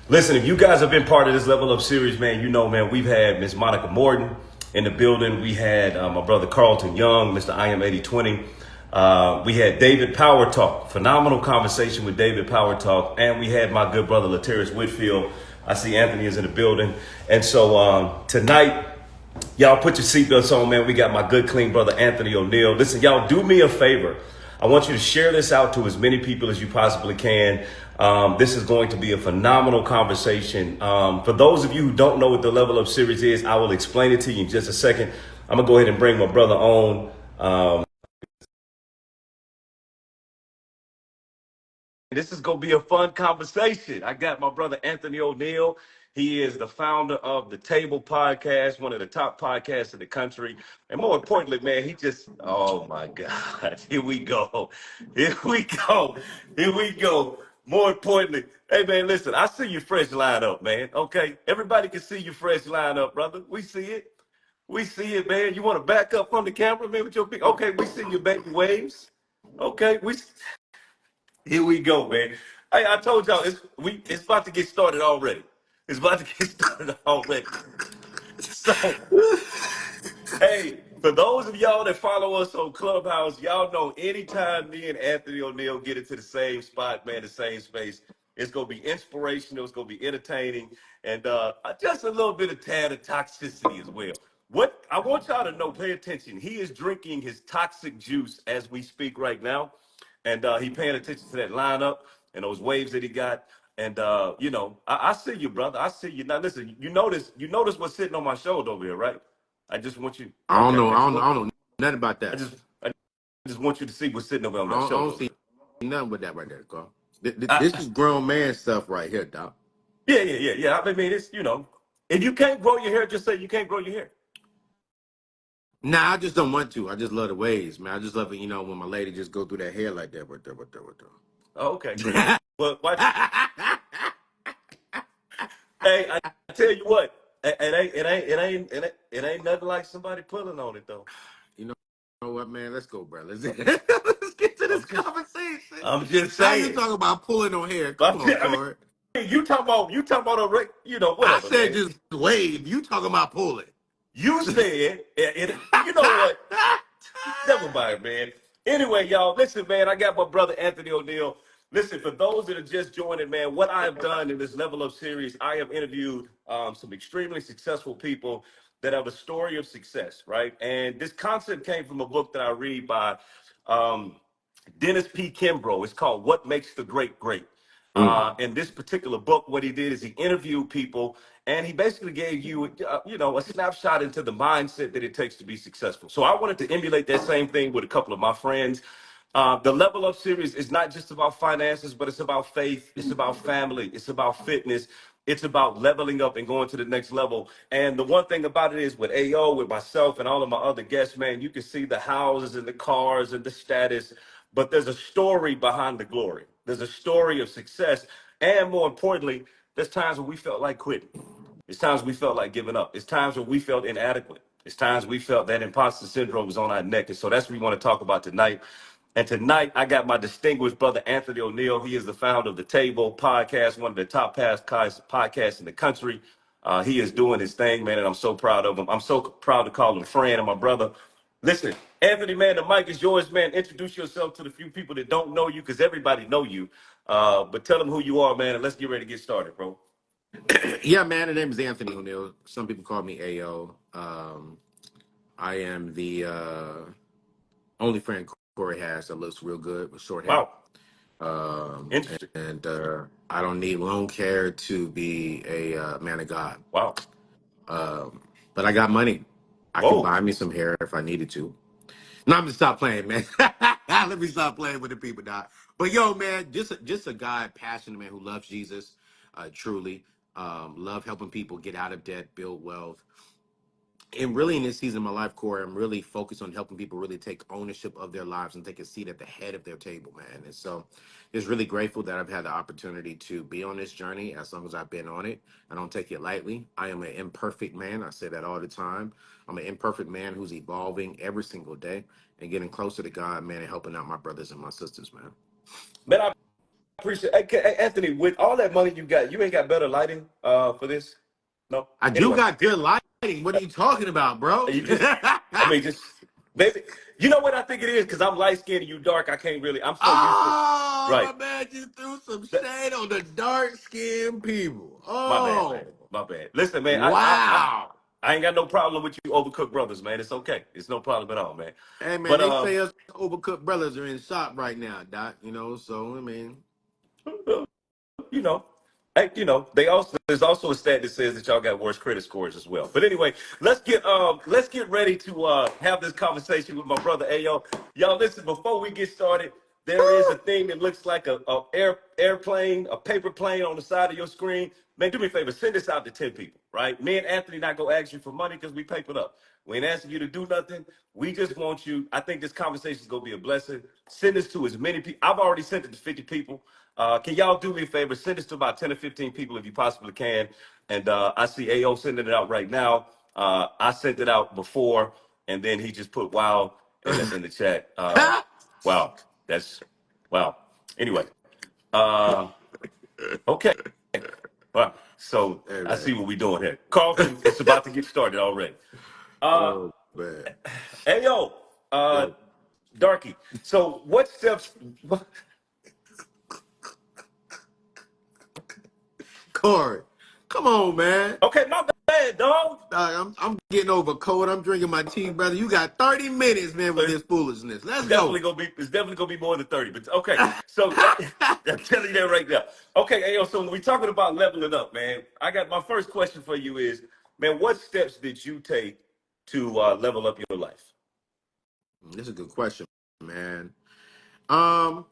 Listen, if you guys have been part of this level up series, man, you know, man, we've had Miss Monica Morton in the building. We had my brother Carlton Young, Mr. I Am 8020. We had David Power Talk, phenomenal conversation with David Power Talk. And we had my good brother, Latarius Whitfield. I see Anthony is in the building. And so tonight, y'all put your seatbelts on, man. We got my good, clean brother, Anthony Oneal. Listen, y'all, do me a favor. I want you to share this out to as many people as you possibly can. This is going to be a phenomenal conversation. For those of you who don't know what the Level Up series is, I will explain it to you in just a second. I'm going to go ahead and bring my brother on. This is going to be a fun conversation. I got my brother Anthony Oneal. He is the founder of the Table Podcast, one of the top podcasts in the country. And more importantly, man, he just, oh my God, here we go. Here we go. Here we go. More importantly, hey man, listen, I see your fresh lineup, man. Okay. Everybody can see your fresh lineup, brother. We see it. We see it, man. You want to back up from the camera, man, with your big, okay, we see your baby waves. Okay, here we go, man. I told y'all it's about to get started already. It's about to get started already. So, hey, for those of y'all that follow us on Clubhouse, y'all know anytime me and Anthony Oneal get into the same spot, man, the same space, it's gonna be inspirational, it's gonna be entertaining, and just a little bit of tad of toxicity as well. What I want y'all to know, pay attention. He is drinking his toxic juice as we speak right now. And he paying attention to that lineup and those waves that he got. And you know, I see you, brother. I see you. Now listen, you notice what's sitting on my shoulder over here, right? I just want you. I don't Okay, know. I just I want. don't know nothing about I that. just. I just want you to see what's sitting over on I that don't, I shoulder don't over see there. nothing with that right there, Carl. I, This is grown man stuff right here, Doc. yeah. I mean, it's if you can't grow your hair, just say you can't grow your hair. Nah, I just don't want to. I just love the waves, man. I just love it, when my lady just go through that hair like that, right Oh, okay. there. But watch. Hey, I tell you what. It ain't nothing like somebody pulling on it though. You know what, man? Let's go, bro. Let's get to this I'm just. conversation. I'm just Now you saying. talking about pulling on hair. Come on, I Corey. mean, you talking about I whatever, said man. just wave. You talking about pulling. You said, and you know what? Never mind, man. Anyway, y'all, listen, man. I got my brother Anthony Oneal. Listen, for those that are just joining, man, what I have done in this Level Up series, I have interviewed some extremely successful people that have a story of success, right? And this concept came from a book that I read by um, Dennis P. Kimbrough. It's called What Makes the Great Great. Mm. In this particular book, what he did is he interviewed people and he basically gave you, a snapshot into the mindset that it takes to be successful. So I wanted to emulate that same thing with a couple of my friends. The Level Up series is not just about finances, but it's about faith, it's about family, it's about fitness, it's about leveling up and going to the next level. And the one thing about it is with AO, with myself and all of my other guests, man, you can see the houses and the cars and the status, but there's a story behind the glory. There's a story of success. And more importantly, there's times when we felt like quitting. It's times we felt like giving up. It's times when we felt inadequate. It's times we felt that imposter syndrome was on our neck. And so that's what we want to talk about tonight. And tonight, I got my distinguished brother, Anthony Oneal. He is the founder of the Table Podcast, one of the top podcasts in the country. He is doing his thing, man, and I'm so proud of him. I'm so proud to call him a friend and my brother. Listen, Anthony, man, the mic is yours, man. Introduce yourself to the few people that don't know you, because everybody know you. But tell them who you are, man, and let's get ready to get started, bro. Yeah, man. The name is Anthony O'Neill. Some people call me AO. I am the only friend Corey has that looks real good with short hair. Wow, interesting. And I don't need long hair to be a man of God. Wow. But I got money. I can Whoa. buy me some hair if I needed to. No, I'm gonna stop playing, man. Let me stop playing with the people, Doc. But yo, man, just a guy, passionate man who loves Jesus, truly. Love helping people get out of debt, build wealth. And really in this season of my life, Corey, I'm really focused on helping people really take ownership of their lives and take a seat at the head of their table, man. And so just really grateful that I've had the opportunity to be on this journey as long as I've been on it. I don't take it lightly. I am an imperfect man. I say that all the time. I'm an imperfect man who's evolving every single day and getting closer to God, man, and helping out my brothers and my sisters, man. Man, I appreciate. Hey, Anthony, with all that money you got, you ain't got better lighting for this? No. I do Anyway, got good lighting. What are you talking about, bro? you just, I mean, just maybe. You know what I think it is? Because I'm light skinned and you dark. I can't really. I'm so used to. Oh, Right. my man just threw some That- shade on the dark skinned people. my bad, Oh, man. My bad. Listen, man. wow. I ain't got no problem with you overcooked brothers, man. It's okay. It's no problem at all, man. Hey, man, But they say us overcooked brothers are in shop right now, Doc. You know, so, I mean. you know, they also there's also a stat that says that y'all got worse credit scores as well. But anyway, let's get ready to have this conversation with my brother Ayo. Y'all listen, before we get started, there is a thing that looks like a airplane, a paper plane on the side of your screen. Man, do me a favor, send this out to 10 people, right? Me and Anthony not gonna ask you for money because we papered up. We ain't asking you to do nothing. We just want you. I think this conversation is gonna be a blessing. Send this to as many people. I've already sent it to 50 people. Can y'all do me a favor? Send this to about 10 or 15 people if you possibly can. And I see AO sending it out right now. I sent it out before, and then he just put wow in the chat. Wow, that's wow. Anyway, uh, okay. Wow. So Hey, I man. see what we're doing here. Carlton, it's about to get started already. Uh, Oh, man. AO, Yo, Darky. So what steps? Cory, come on, man. Okay, my bad, dog. I'm getting over cold. I'm drinking my tea, brother. You got 30 minutes, man, with this foolishness. Let's go. It's definitely gonna be more than 30. But okay, so I'm telling you that right now. Okay, Ayo, so when we're talking about leveling up, man, I got my first question for you is, man, what steps did you take to level up your life? This is a good question, man. Um,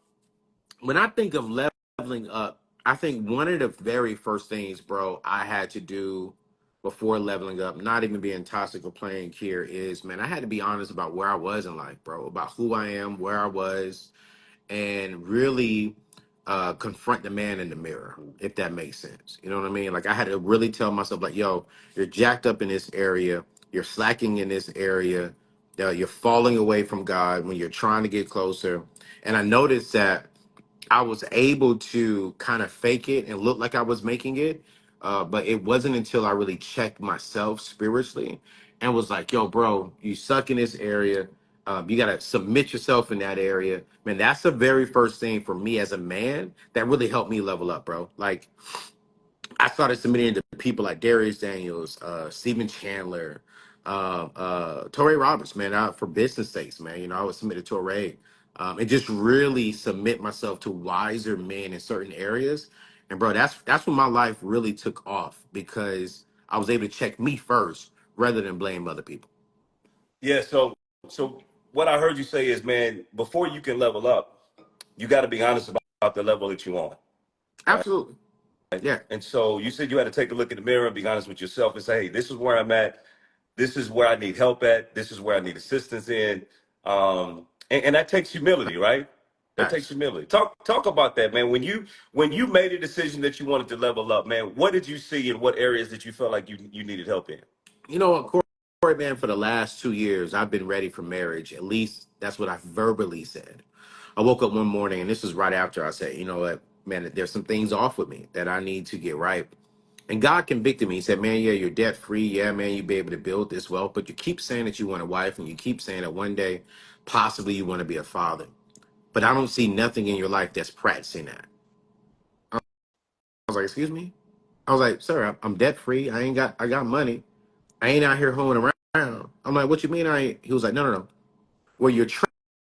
when I think of leveling up, I think one of the very first things, bro, I had to do before leveling up, not even being toxic or playing here, is, man, I had to be honest about where I was in life, bro, about who I am, where I was, and really confront the man in the mirror, if that makes sense. You know what I mean? Like I had to really tell myself, like, yo, you're jacked up in this area, you're slacking in this area, you're falling away from God when you're trying to get closer. And I noticed that I was able to kind of fake it and look like I was making it. But it wasn't until I really checked myself spiritually and was like, yo, bro, you suck in this area. You got to submit yourself in that area. Man, that's the very first thing for me as a man that really helped me level up, bro. Like, I started submitting to people like Darius Daniels, Stephen Chandler, Torrey Roberts, man, for business sakes, man. You know, I would submit to Torrey and just really submit myself to wiser men in certain areas. And bro, that's when my life really took off because I was able to check me first rather than blame other people. Yeah, so what I heard you say is, man, before you can level up, you got to be honest about the level that you're on, right? Absolutely. Yeah. And so you said you had to take a look in the mirror and be honest with yourself and say, hey, this is where I'm at. This is where I need help at. This is where I need assistance in. And that takes humility, right? That takes Facts. humility. Talk about that, man. When you made a decision that you wanted to level up, man, what did you see in what areas that you felt like you needed help in? You know what, Corey, man, for the last 2 years, I've been ready for marriage. At least that's what I verbally said. I woke up one morning, and this was right after I said, you know what, man, there's some things off with me that I need to get right. And God convicted me. He said, man, yeah, you're debt free. Yeah, man, you'll be able to build this wealth. But you keep saying that you want a wife, and you keep saying that one day, possibly you want to be a father. But I don't see nothing in your life that's practicing that. I was like, excuse me? I was like, sir, I'm debt free. I got money. I ain't out here hoeing around. I'm like, what you mean I ain't? He was like, no, no, no. Where your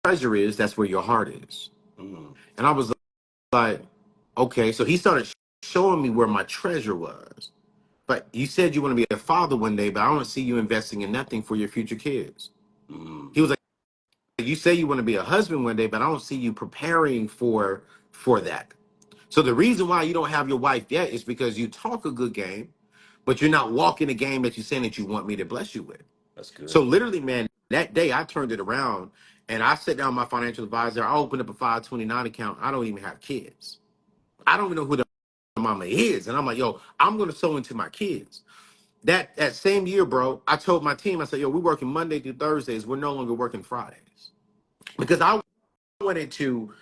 treasure is, that's where your heart is. Mm, And I was like, okay. So he started showing me where my treasure was. But you said you want to be a father one day, but I don't see you investing in nothing for your future kids. mm, He was like, you say you want to be a husband one day, but I don't see you preparing for that. So the reason why you don't have your wife yet is because you talk a good game, but you're not walking the game that you're saying that you want me to bless you with. that's good. So literally, man, that day I turned it around and I sat down with my financial advisor. I opened up a 529 account. I don't even have kids. I don't even know who the mama is. And I'm like, yo, I'm gonna sow into my kids. That same year, bro, I told my team, I said, yo, we're working Monday through Thursdays. We're no longer working Fridays. Because I wanted to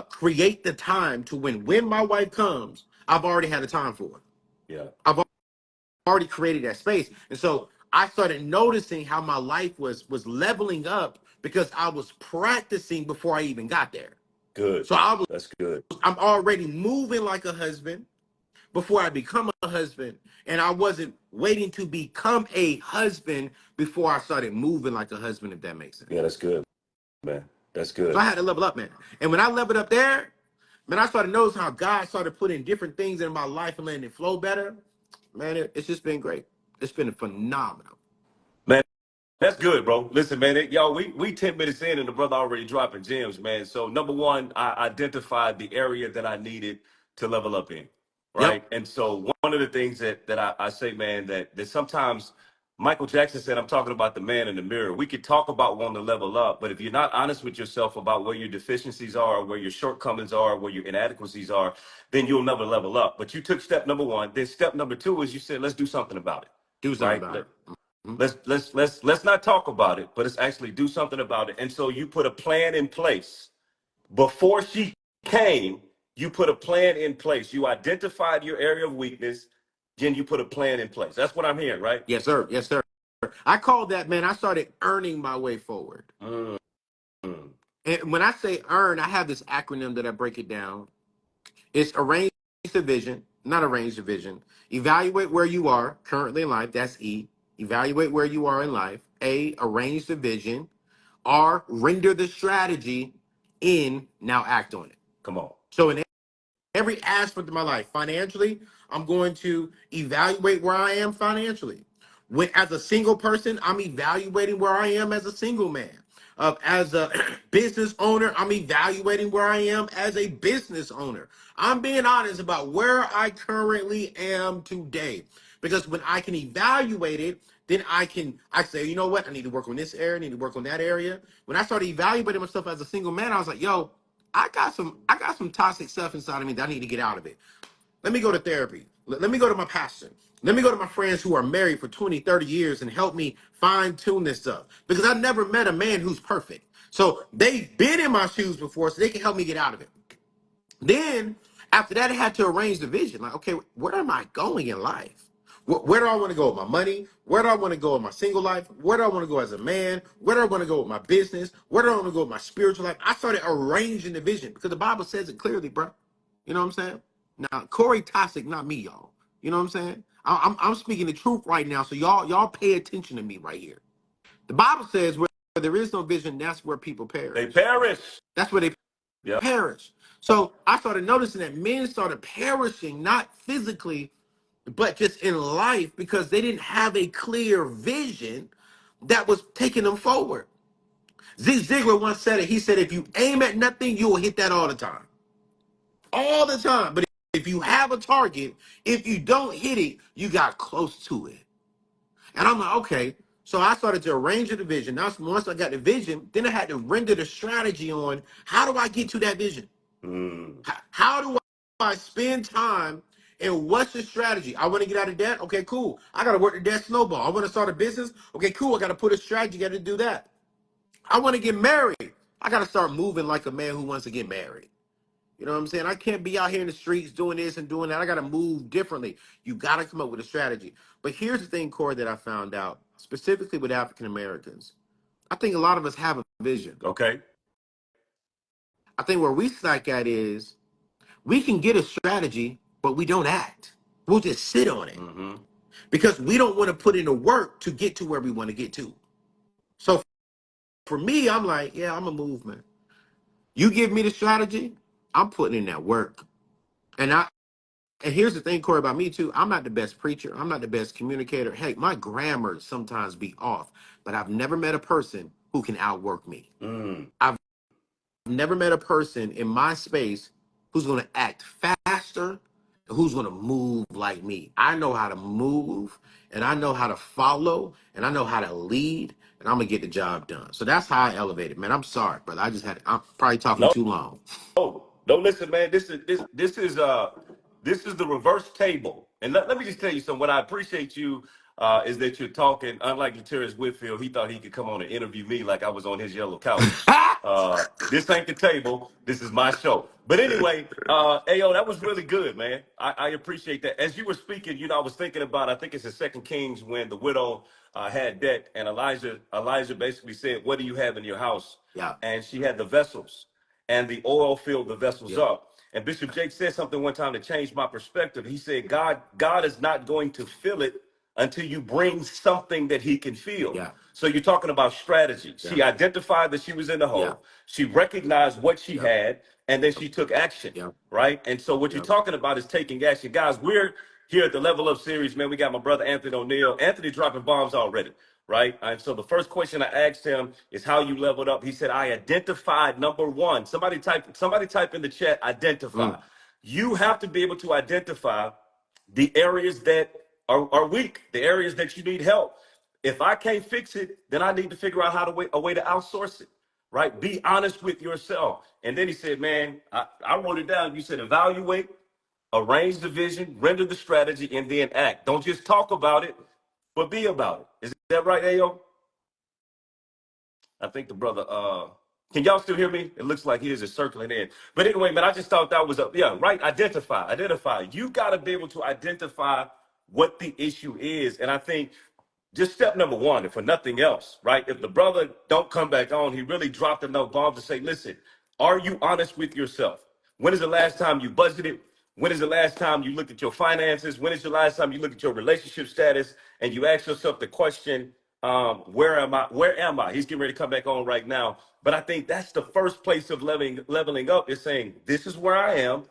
create the time to when my wife comes, I've already had a time for it. Yeah. I've already created that space. And so I started noticing how my life was leveling up because I was practicing before I even got there. Good. So That's good. I'm already moving like a husband before I become a husband. And I wasn't waiting to become a husband before I started moving like a husband, if that makes sense. Yeah, that's good, man. That's So good. I had to level up, man. And when I leveled up there, man, I started noticing how God started putting different things in my life and letting it flow better. Man, it's just been great. It's been phenomenal. Man, that's good, bro. Listen, man, y'all, we 10 minutes in and the brother already dropping gems, man. So number one, I identified the area that I needed to level up in, Yep. right? And so one of the things that I say, man, that sometimes Michael Jackson said, I'm talking about the man in the mirror. We could talk about wanting to level up, but if you're not honest with yourself about where your deficiencies are, where your shortcomings are, where your inadequacies are, then you'll never level up. But you took step number one. Then step number two is you said, let's do something about it, Do something right? about it. Mhm. Let's not talk about it, but let's actually do something about it. And so you put a plan in place before she came. You put a plan in place. You identified your area of weakness. Then you put a plan in place. That's what I'm hearing, right? Yes, sir. Yes, sir. I call that, man, I started earning my way forward. Mm. And when I say earn, I have this acronym that I break it down. It's arrange the vision, not arrange the vision. Evaluate where you are currently in life. That's E. Evaluate where you are in life. A, arrange the vision. R, render the strategy. N, now act on it. Come on. So in every aspect of my life, financially, I'm going to evaluate where I am financially. When as a single person, I'm evaluating where I am as a single man. As a business owner, I'm evaluating where I am as a business owner. I'm being honest about where I currently am today. Because when I can evaluate it, then I say, you know what? I need to work on this area, I need to work on that area. When I started evaluating myself as a single man, I was like, yo, I got some toxic stuff inside of me that I need to get out of it. Let me go to therapy. Let me go to my pastor. Let me go to my friends who are married for 20, 30 years and help me fine tune this stuff. Because I've never met a man who's perfect. So they've been in my shoes before, so they can help me get out of it. Then after that, I had to arrange the vision. Like, okay, where am I going in life? Where do I want to go with my money? Where do I want to go with my single life? Where do I want to go as a man? Where do I want to go with my business? Where do I want to go with my spiritual life? I started arranging the vision because the Bible says it clearly, bro. You know what I'm saying? Now, Cory toxic, not me, y'all. You know what I'm saying? I'm speaking the truth right now, so y'all pay attention to me right here. The Bible says where there is no vision, that's where people They perish. perish. That's where they Yeah. perish. So I started noticing that men started perishing, not physically, but just in life because they didn't have a clear vision that was taking them forward. Zig Ziglar once said it. He said, if you aim at nothing, you will hit that all the time. All the time. But if you have a target, if you don't hit it, you got close to it. And I'm like, okay. So I started to arrange the vision. Now, once I got the vision, then I had to render the strategy on how do I get to that vision? Mm. How do I spend time and what's the strategy? I want to get out of debt. Okay, cool. I got to work the debt snowball. I want to start a business. Okay, cool. I got to put a strategy. Got to do that. I want to get married. I got to start moving like a man who wants to get married. You know what I'm saying? I can't be out here in the streets doing this and doing that. I got to move differently. You got to come up with a strategy. But here's the thing, Cory, that I found out, specifically with African Americans. I think a lot of us have a vision. Okay. I think where we suck at is we can get a strategy, but we don't act. We'll just sit on it Mm-hmm. because we don't want to put in the work to get to where we want to get to. So for me, I'm like, yeah, I'm a movement. You give me the strategy, I'm putting in that work. And here's the thing, Cory, about me too. I'm not the best preacher. I'm not the best communicator. Hey, my grammar sometimes be off, but I've never met a person who can outwork me. Mm. I've never met a person in my space who's going to act faster, who's going to move like me. I know how to move, and I know how to follow, and I know how to lead, and I'm going to get the job done. So that's how I elevated, man. I'm sorry, brother. I'm probably talking No, too long. no, listen, man. This is the reverse table. And let me just tell you something. What I appreciate you is that you're talking, unlike Latarius Whitfield, he thought he could come on and interview me like I was on his yellow couch. This ain't the table. This is my show. But anyway, Ayo, that was really good, man. I appreciate that. As you were speaking, I was thinking about, I think it's in Second Kings when the widow had debt, and Elijah basically said, "What do you have in your house?" Yeah. And she had the vessels, and the oil filled the vessels Yeah. up. And Bishop Jake said something one time that changed my perspective. He said, God is not going to fill it until you bring something that he can feel. Yeah. So you're talking about strategy. Yeah. She identified that she was in the Yeah. hole. She recognized what she Yep. had, and then Yep. she took action, Yep. right? And so what you're Yep. talking about is taking action. Guys, we're here at the Level Up series, man. We got my brother Anthony Oneal. Anthony dropping bombs already, right? And so the first question I asked him is how you leveled up. He said, I identified number one. Somebody type in the chat, identify. You have to be able to identify the areas that are weak, the areas that you need help. If I can't fix it, then I need to figure out a way to outsource it, right? Be honest with yourself. And then he said, man, I wrote it down. You said evaluate, arrange the vision, render the strategy, and then act. Don't just talk about it, but be about it. Is that right, Ayo? I think the brother, can y'all still hear me? It looks like he is just circling in. But anyway, man, I just thought that was right. Identify. You got to be able to identify what the issue is. And I think just step number one, if for nothing else, right? If the brother don't come back on, he really dropped enough bombs to say, listen, are you honest with yourself? When is the last time you budgeted? When is the last time you looked at your finances? When is the last time you looked at your relationship status and you ask yourself the question, where am I? Where am I? He's getting ready to come back on right now. But I think that's the first place of leveling up is saying, this is where I am.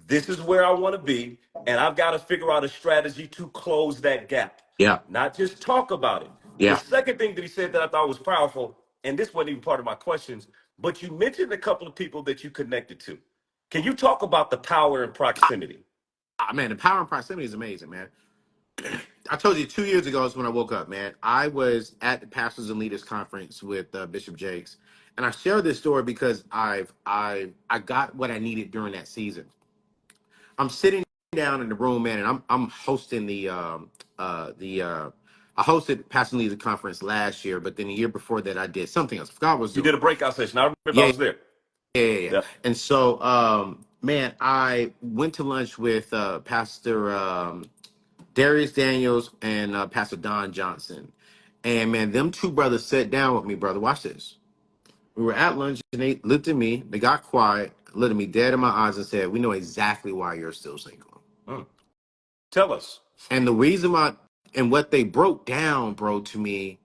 This is where I want to be. And I've got to figure out a strategy to close that gap. Yeah. Not just talk about it. The Yeah. second thing that he said that I thought was powerful, and this wasn't even part of my questions, but you mentioned a couple of people that you connected to. Can you talk about the power and proximity? Man, the power and proximity is amazing, man. I told you 2 years ago is when I woke up, man. I was at the Pastors and Leaders Conference with Bishop Jakes, and I share this story because I got what I needed during that season. I'm sitting down in the room, man, and I'm hosting I hosted Pastors and Leaders Conference last year, but then the year before that I did something else. I forgot what I was You doing. did a breakout session. I remember I Yeah, was there. yeah. Yep. And so, man, I went to lunch with Pastor Darius Daniels and Pastor Don Johnson. And man, them two brothers sat down with me, brother. Watch this. We were at lunch and they looked at me, they got quiet, looked at me dead in my eyes and said, we know exactly why you're still single. Tell us. And the reason why, and what they broke down, bro, to me,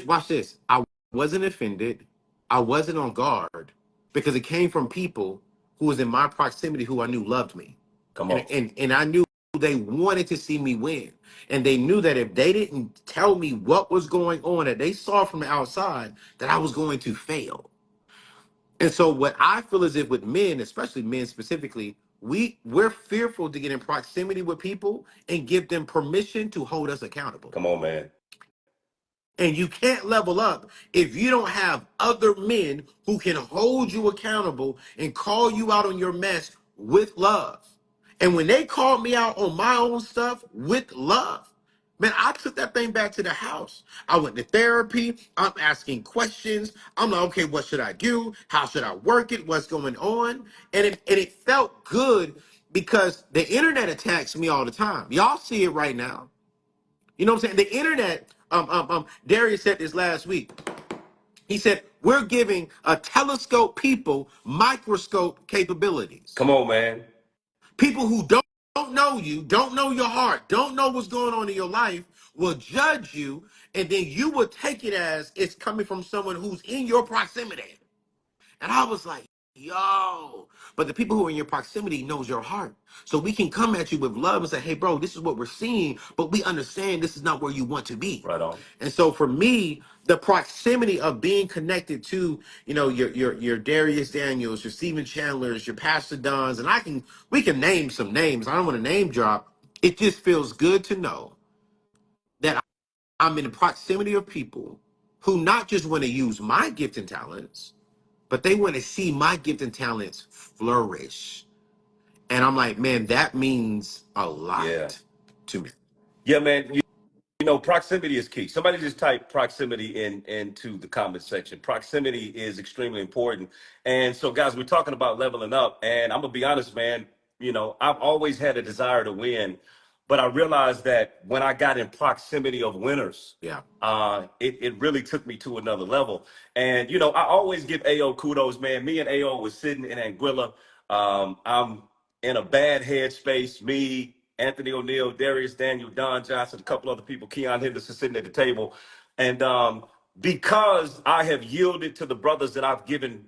watch this. I wasn't offended. I wasn't on guard because it came from people who was in my proximity who I knew loved me. Come on. And I knew they wanted to see me win. And they knew that if they didn't tell me what was going on, that they saw from the outside, that I was going to fail. And so what I feel is if with men, especially men specifically, we're fearful to get in proximity with people and give them permission to hold us accountable. Come on, man. And you can't level up if you don't have other men who can hold you accountable and call you out on your mess with love. And when they called me out on my own stuff with love, man, I took that thing back to the house. I went to therapy. I'm asking questions. I'm like, okay, what should I do? How should I work it? What's going on? And it felt good because the internet attacks me all the time. Y'all see it right now. You know what I'm saying? The internet, Darius said this last week. He said, we're giving a telescope people microscope capabilities. Come on, man. People who don't know you, don't know your heart, don't know what's going on in your life, will judge you, and then you will take it as it's coming from someone who's in your proximity. And I was like, yo, but the people who are in your proximity knows your heart. So we can come at you with love and say, hey, bro, this is what we're seeing, but we understand this is not where you want to be. Right on. And so for me, the proximity of being connected to, your Darius Daniels, your Stephen Chandlers, your Pastor Dons, and we can name some names. I don't want to name drop. It just feels good to know that I'm in the proximity of people who not just want to use my gift and talents, but they want to see my gift and talents flourish. And I'm like, man, that means a lot to me. Yeah, man. proximity is key. Somebody just type proximity into the comment section. Proximity is extremely important. And so, guys, we're talking about leveling up. And I'm gonna be honest, man. I've always had a desire to win, but I realized that when I got in proximity of winners, Yeah. it really took me to another level. And I always give AO kudos, man. Me and AO was sitting in Anguilla. I'm in a bad headspace. Me, Anthony O'Neal, Darius Daniel, Don Johnson, a couple other people, Keon Henderson sitting at the table. And because I have yielded to the brothers that I've given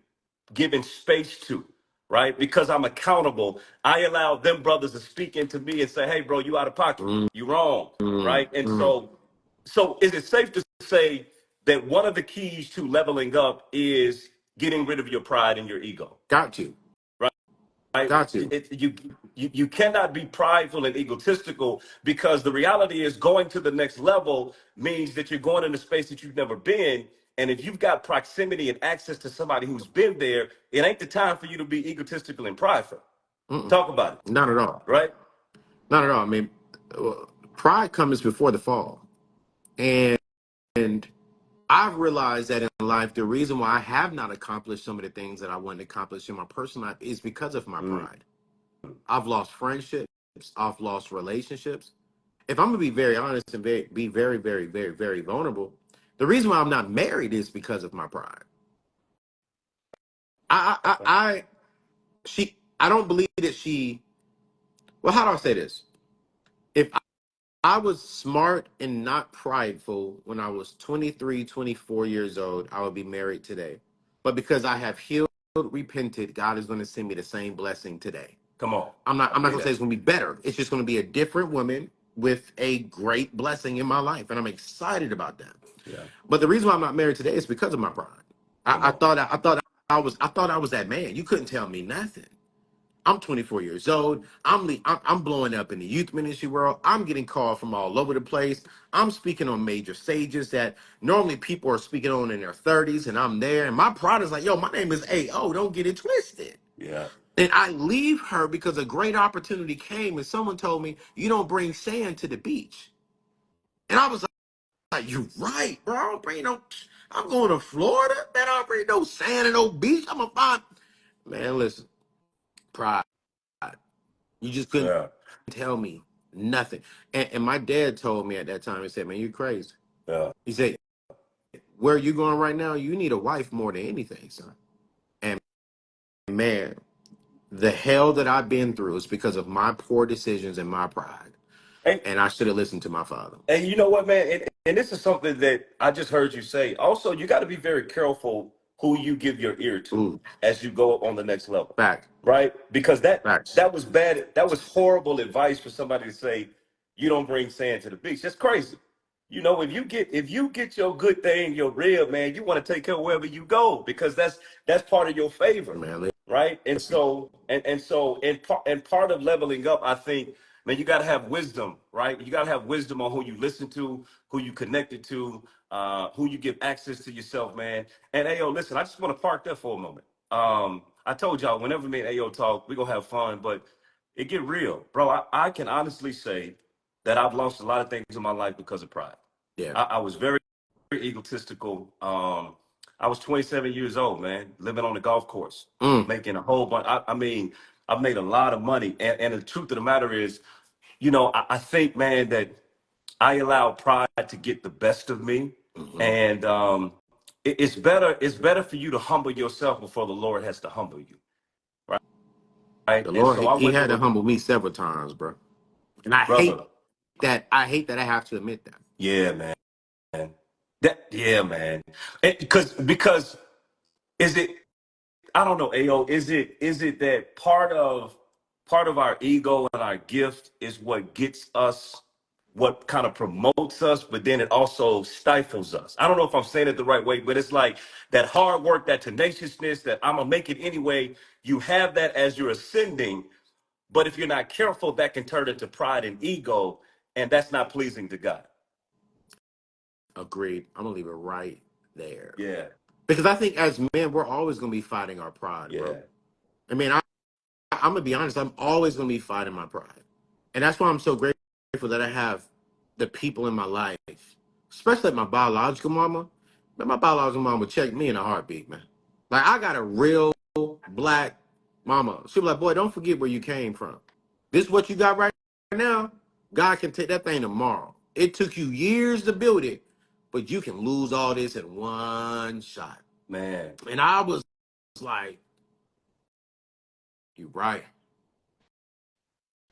space to, right? Because I'm accountable, I allow them brothers to speak into me and say, hey, bro, you out of pocket. Mm, You wrong, mm, right? And mm. so is it safe to say that one of the keys to leveling up is getting rid of your pride and your ego? Got you. Right? Got you. You cannot be prideful and egotistical, because the reality is going to the next level means that you're going in a space that you've never been. And if you've got proximity and access to somebody who's been there, it ain't the time for you to be egotistical and prideful. Mm-mm. Talk about it, Not at all. right? Not at all. I mean, pride comes before the fall. And I've realized that in life, the reason why I have not accomplished some of the things that I want to accomplish in my personal life is because of my Mm. pride. I've lost friendships. I've lost relationships. If I'm gonna be very honest and be very, very, very, very vulnerable, the reason why I'm not married is because of my pride. Okay. I don't believe that she. Well, how do I say this? If I was smart and not prideful when I was 23, 24 years old, I would be married today. But because I have healed, repented, God is going to send me the same blessing today. Come on. I'm I not believe gonna say that. it's gonna be better. It's just gonna be a different woman with a great blessing in my life, and I'm excited about that. Yeah. But the reason why I'm not married today is because of my pride. Come on. I thought I was that man. You couldn't tell me nothing. I'm 24 years old. I'm blowing up in the youth ministry world. I'm getting called from all over the place. I'm speaking on major stages that normally people are speaking on in their 30s, and I'm there. And my pride is like, yo, my name is AO. Don't get it twisted. Yeah. And I leave her because a great opportunity came and someone told me, you don't bring sand to the beach. And I was like, you're right, bro. I don't bring no, I'm going to Florida. Man, I don't bring no sand and no beach. I'm going to find, man, listen, pride. You just couldn't Yeah. tell me nothing. And my dad told me at that time, he said, man, you're crazy. Yeah. He said, where are you going right now? You need a wife more than anything, son. And man, the hell that I've been through is because of my poor decisions and my pride. And And I should have listened to my father. And you know what, man? And this is something that I just heard you say. Also, you got to be very careful who you give your ear to Ooh, as you go on the next level, fact, right? Because facts. that was bad. That was horrible advice for somebody to say, you don't bring sand to the beach. That's crazy. If you get your good thing, your rib, man, you want to take care wherever you go, because that's part of your favor, Man, right? And listen, so and part of leveling up, I think, man, you got to have wisdom, right? You got to have wisdom on who you listen to, who you connected to, who you give access to yourself, man. And Ayo, listen, I just want to park there for a moment. I told y'all, whenever me and Ayo talk, we gonna have fun, but it get real, bro. I can honestly say that I've lost a lot of things in my life because of pride. yeah. I was very egotistical. I was 27 years old, man, living on the golf course, Mm, making a whole bunch. I mean, I've made a lot of money. And the truth of the matter is, I think, man, that I allowed pride to get the best of me. hmm. And it's better for you to humble yourself before the Lord has to humble you. Right. Right. The And Lord, so I he went had to through humble me several times, bro. And brother. I hate that I have to admit that. Yeah, man. Yeah, man. Because is it I don't know, AO. Is it that part of our ego and our gift is what gets us, what kind of promotes us, but then it also stifles us. I don't know if I'm saying it the right way, but it's like that hard work, that tenaciousness, that I'm gonna make it anyway. You have that as you're ascending, but if you're not careful, that can turn into pride and ego, and that's not pleasing to God. Agreed. I'm gonna leave it right there. Yeah, Because I think as men, we're always gonna be fighting our pride, bro. yeah, I mean, I'm gonna be honest, I'm always gonna be fighting my pride. And that's why I'm so grateful that I have the people in my life, especially my biological mama, man, my biological mama would check me in a heartbeat, man. Like, I got a real black mama. She was like, boy, don't forget where you came from. This is what you got right now. God can take that thing tomorrow. It took you years to build it, but you can lose all this in one shot. Man. And I was like, you're right.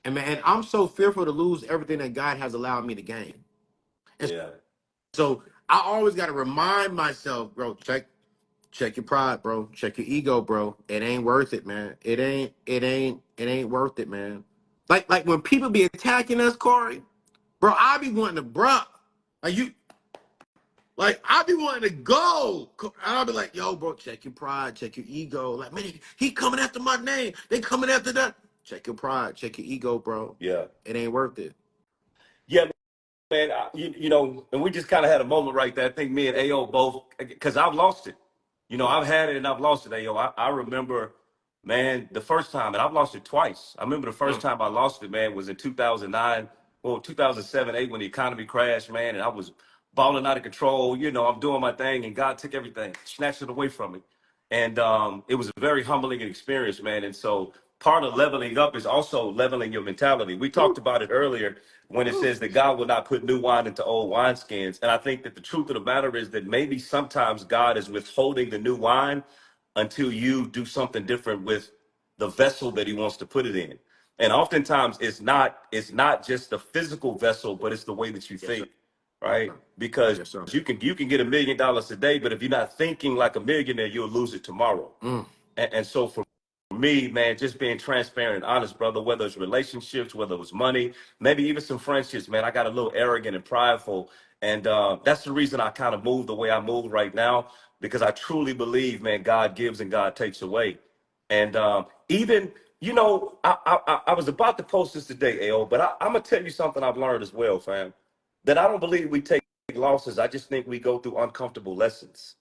And man, and I'm so fearful to lose everything that God has allowed me to gain. And Yeah. so I always got to remind myself, bro, check your pride, bro. Check your ego, bro. It ain't worth it, man. It ain't worth it, man. Like when people be attacking us, Cory, bro, I be wanting to, bro. I be wanting to go. And I'll be like, yo, bro, check your pride, check your ego. Like, man, he coming after my name. They coming after that. Check your pride, check your ego, bro. Yeah. It ain't worth it. Yeah, man. You know, and we just kind of had a moment right there. I think me and AO both, because I've lost it. You know, I've had it and I've lost it, AO. I remember, man, the first time, and I've lost it twice. I remember the first time I lost it, man, was in 2009, well, 2007, 8, when the economy crashed, man, and I was balling out of control. You know, I'm doing my thing, and God took everything, snatched it away from me. And it was a very humbling experience, man. And so part of leveling up is also leveling your mentality. We talked about it earlier when it says that God will not put new wine into old wineskins. And I think that the truth of the matter is that maybe sometimes God is withholding the new wine until you do something different with the vessel that he wants to put it in. And oftentimes it's not just the physical vessel, but it's the way that you Yes, sir. think, right? Because Yes, sir. you can get $1 million today, but if you're not thinking like a millionaire, you'll lose it tomorrow. Mm. And so for me, man, just being transparent and honest, brother, whether it's relationships, whether it was money, maybe even some friendships, man, I got a little arrogant and prideful. And that's the reason I kind of move the way I move right now, because I truly believe, man, God gives and God takes away. And even, you know, I was about to post this today, AO, but I'm going to tell you something I've learned as well, fam, that I don't believe we take losses. I just think we go through uncomfortable lessons.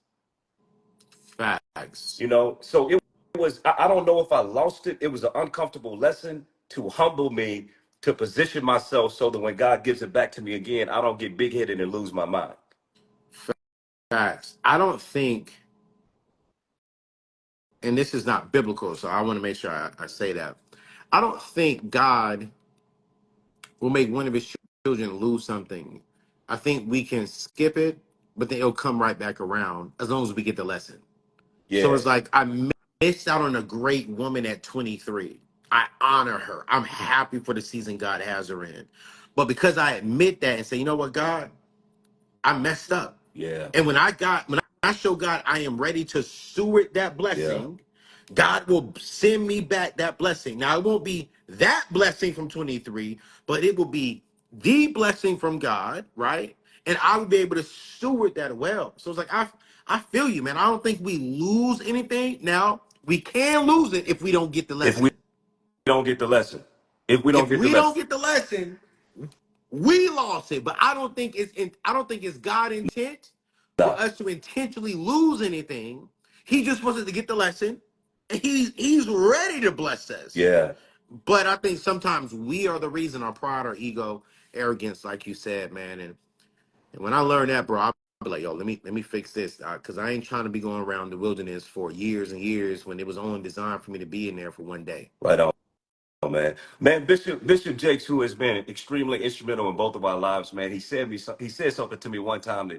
Facts. You know, so it was, I don't know if I lost it. It was an uncomfortable lesson to humble me, to position myself so that when God gives it back to me again, I don't get big headed and lose my mind. Facts. I don't think, and this is not biblical, so I want to make sure I say that. I don't think God will make one of his children lose something. I think we can skip it, but then it'll come right back around as long as we get the lesson. So Yeah, it's like I missed out on a great woman at 23. I honor her. I'm happy for the season God has her in. But because I admit that and say, you know what, God, I messed up. yeah, And when I show God I am ready to steward that yeah, blessing, God will send me back that blessing. Now it won't be that blessing from 23, but it will be the blessing from God, right? And I will be able to steward that well. So it's like I feel you, man. I don't think we lose anything. Now we can lose it if we don't get the if we lesson. don't get the lesson, if we don't If get the we don't lesson. get the lesson, we lost it. But I don't think it's God intent for Nah, us to intentionally lose anything. He just wants us to get the lesson, and he's ready to bless us. yeah, But I think sometimes we are the reason, our pride, our ego, arrogance, like you said, man. And when I learned that, bro, I'll be like, yo, let me fix this, because I ain't trying to be going around the wilderness for years and years when it was only designed for me to be in there for one day. right on. Man, man, Bishop Jakes, who has been extremely instrumental in both of our lives, man. He said something to me one time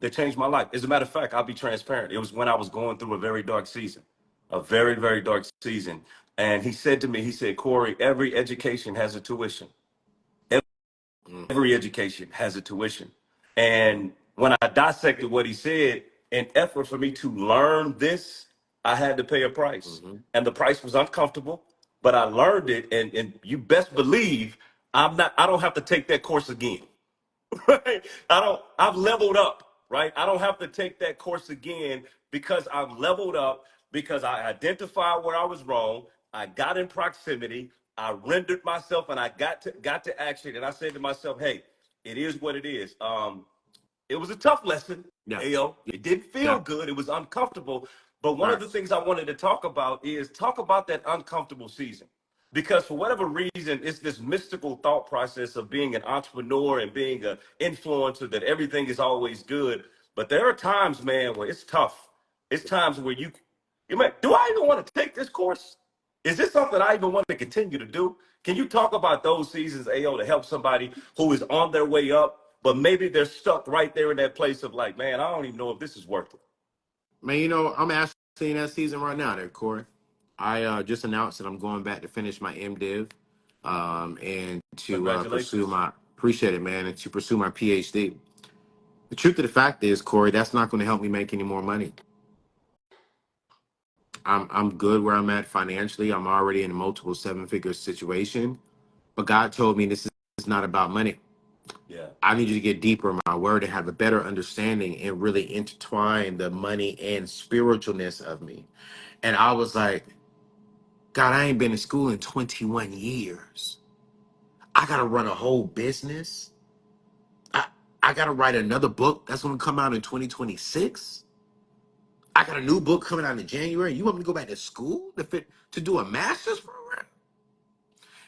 that changed my life. As a matter of fact, I'll be transparent. It was when I was going through a very dark season, a very, very dark season. And he said to me, he said, Cory, every education has a tuition. Mm, Every education has a tuition. And when I dissected what he said, in effort for me to learn this, I had to pay a price. hmm And the price was uncomfortable, but I learned it. And you best believe I don't have to take that course again. Right? I've leveled up, right? I don't have to take that course again because I've leveled up, because I identified where I was wrong. I got in proximity. I rendered myself and I got to action. And I said to myself, hey, it is what it is. It was a tough lesson, Yeah, Ayo. It didn't feel yeah, good. It was uncomfortable. But one of the facts. things I wanted to talk about is talk about that uncomfortable season. because for whatever reason, it's this mystical thought process of being an entrepreneur and being an influencer that everything is always good. But there are times, man, where it's tough. It's times where you might, do I even want to take this course? Is this something I even want to continue to do? Can you talk about those seasons, AO, to help somebody who is on their way up, but maybe they're stuck right there in that place of like, man, I don't even know if this is worth it. Man, I'm actually in that season right now there, Corey. I just announced that I'm going back to finish my MDiv and to pursue Congratulations. my, appreciate it, man, and to pursue my PhD. The truth of the fact is, Corey, that's not going to help me make any more money. I'm good where I'm at financially. I'm already in a multiple seven-figure situation. But God told me this is not about money. Yeah. I need you to get deeper in my word and have a better understanding and really intertwine the money and spiritualness of me. And I was like, God, I ain't been in school in 21 years. I got to run a whole business. I, I got to write another book that's going to come out in 2026. I got a new book coming out in January. You want me to go back to school to do a master's program?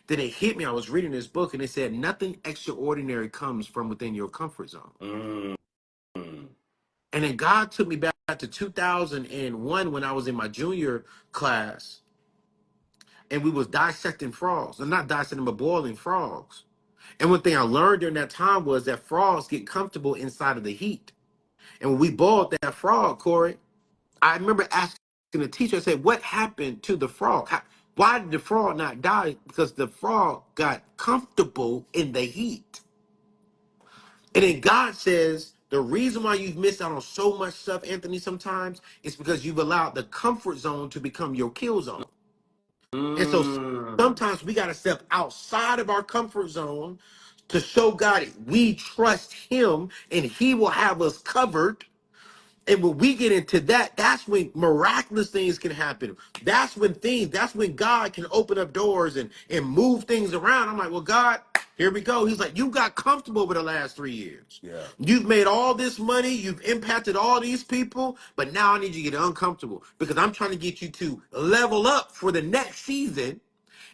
Then it hit me. I was reading this book and it said nothing extraordinary comes from within your comfort zone. Mm. And then God took me back to 2001 when I was in my junior class and we was dissecting frogs. I'm not dissecting, but boiling frogs. And one thing I learned during that time was that frogs get comfortable inside of the heat. And when we boiled that frog, Corey, I remember asking the teacher, I said, what happened to the frog? Why did the frog not die? Because the frog got comfortable in the heat. And then God says, the reason why you've missed out on so much stuff, Anthony, sometimes is because you've allowed the comfort zone to become your kill zone. And so Mm. sometimes we got to step outside of our comfort zone to show God we trust him and he will have us covered. And when we get into that, that's when miraculous things can happen. That's when God can open up doors and move things around. I'm like, well, God, here we go. He's like, you got comfortable over the last 3 years. Yeah. You've made all this money. You've impacted all these people. But now I need you to get uncomfortable because I'm trying to get you to level up for the next season.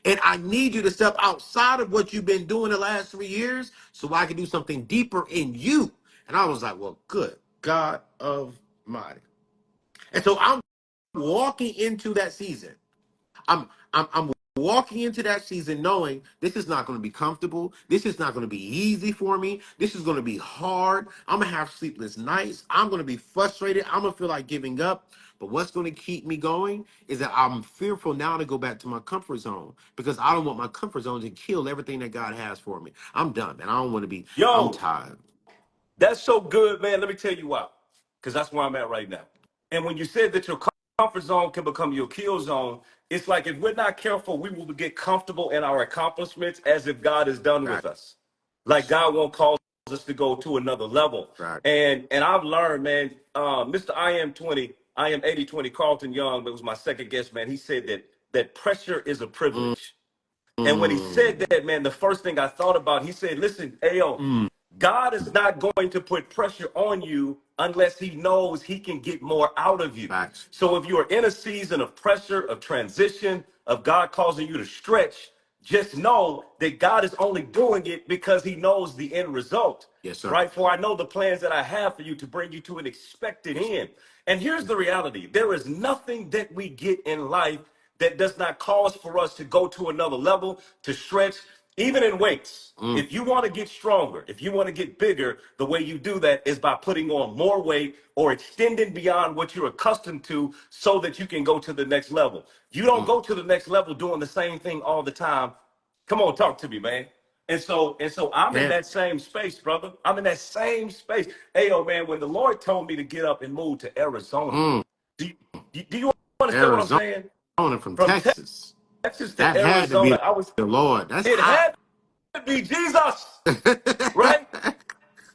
And I need you to step outside of what you've been doing the last 3 years so I can do something deeper in you. And I was like, well, good God Almighty. And so I'm walking into that season. I'm walking into that season knowing this is not going to be comfortable. This is not going to be easy for me. This is going to be hard. I'm going to have sleepless nights. I'm going to be frustrated. I'm going to feel like giving up. But what's going to keep me going is that I'm fearful now to go back to my comfort zone because I don't want my comfort zone to kill everything that God has for me. I'm done, man. I don't want to be, I'm Yo, tired. that's so good, man. Let me tell you why. Because that's where I'm at right now. And when you said that your comfort zone can become your kill zone, it's like if we're not careful, we will get comfortable in our accomplishments as if God is done with us. Like God won't cause us to go to another level. Right. And I've learned, man, Mr. I am 80/20, Carlton Young, that was my second guest, man. He said that pressure is a Mm, privilege. And when he said mm, that, man, the first thing I thought about, he said, listen, Ayo, mm. God is not going to put pressure on you unless he knows he can get more out of you. Facts. So if you are in a season of pressure, of transition, of God causing you to stretch, just know that God is only doing it because he knows the end result. Yes, sir. Right? For I know the plans that I have for you to bring you to an expected end. And here's the reality. There is nothing that we get in life that does not cause for us to go to another level, to stretch, even in weights. Mm, If you want to get stronger, if you want to get bigger, the way you do that is by putting on more weight or extending beyond what you're accustomed to so that you can go to the next level. You don't mm. go to the next level doing the same thing all the time. Come on, talk to me, man. And so I'm in Yeah. that same space, brother. I'm in that same space. Hey, oh man, when the Lord told me to get up and move to Arizona, Mm. do you, do you understand what I'm Arizona saying? from From Texas. Texas to That had to Arizona, be the Lord. That's it hot. had to be Jesus, right?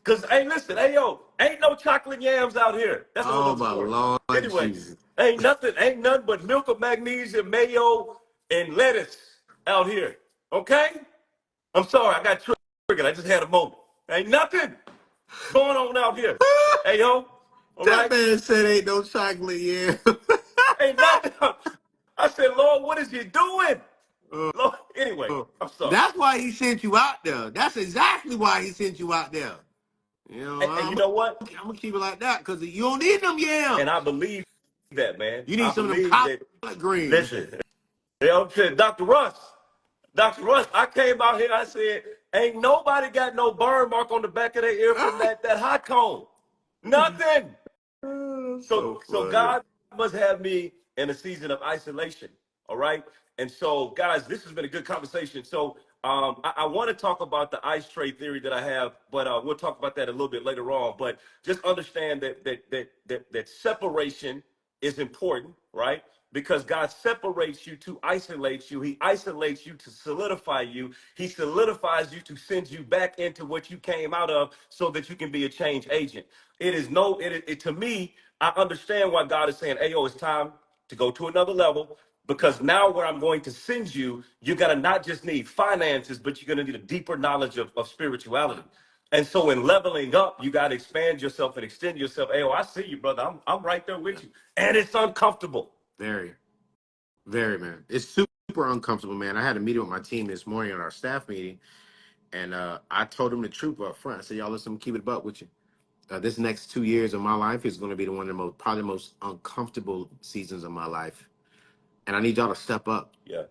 Because, hey, listen, hey, yo, ain't no chocolate yams out here. That's a whole Oh other my story. Lord Anyway, Jesus. ain't nothing but milk of magnesia, mayo, and lettuce out here. Okay? I'm sorry, I got triggered. I just had a moment. Ain't nothing going on out here. Hey, yo, all That right? man said ain't no chocolate, yeah. Ain't nothing. I said, Lord, what is you doing? Lord, anyway, I'm sorry. That's why he sent you out there. That's exactly why he sent you out there. You know, And you know what? I'm gonna keep it like that because you don't need them And I yams. believe that, man. You need I some of them believe collard that. greens. Listen, you know what I'm saying? Dr. Russ, I came out here, I said, ain't nobody got no burn mark on the back of their ear from that hot cone. Nothing. So So funny. God must have me in a season of isolation. All right. And so, guys, this has been a good conversation. So I want to talk about the ice tray theory that I have, but we'll talk about that a little bit later on. But just understand that separation is important, right? Because God separates you to isolate you. He isolates you to solidify you. He solidifies you to send you back into what you came out of so that you can be a change agent. It is no, it to me, I understand why God is saying, hey, yo, it's time to go to another level Yeah. because now where I'm going to send you, you're going to not just need finances, but you're going to need a deeper knowledge of spirituality. And so in leveling up, you got to expand yourself and extend yourself. Hey, oh, I see you, brother. I'm right there Yeah. with you. And it's uncomfortable. Very, very, man. It's super uncomfortable, man. I had a meeting with my team this morning at our staff meeting, and I told them the truth up front. I said, y'all, listen, I'm keep it up with you. This next 2 years of my life is going to be the one of the most, probably the most uncomfortable seasons of my life. And I need y'all to step up. Yeah.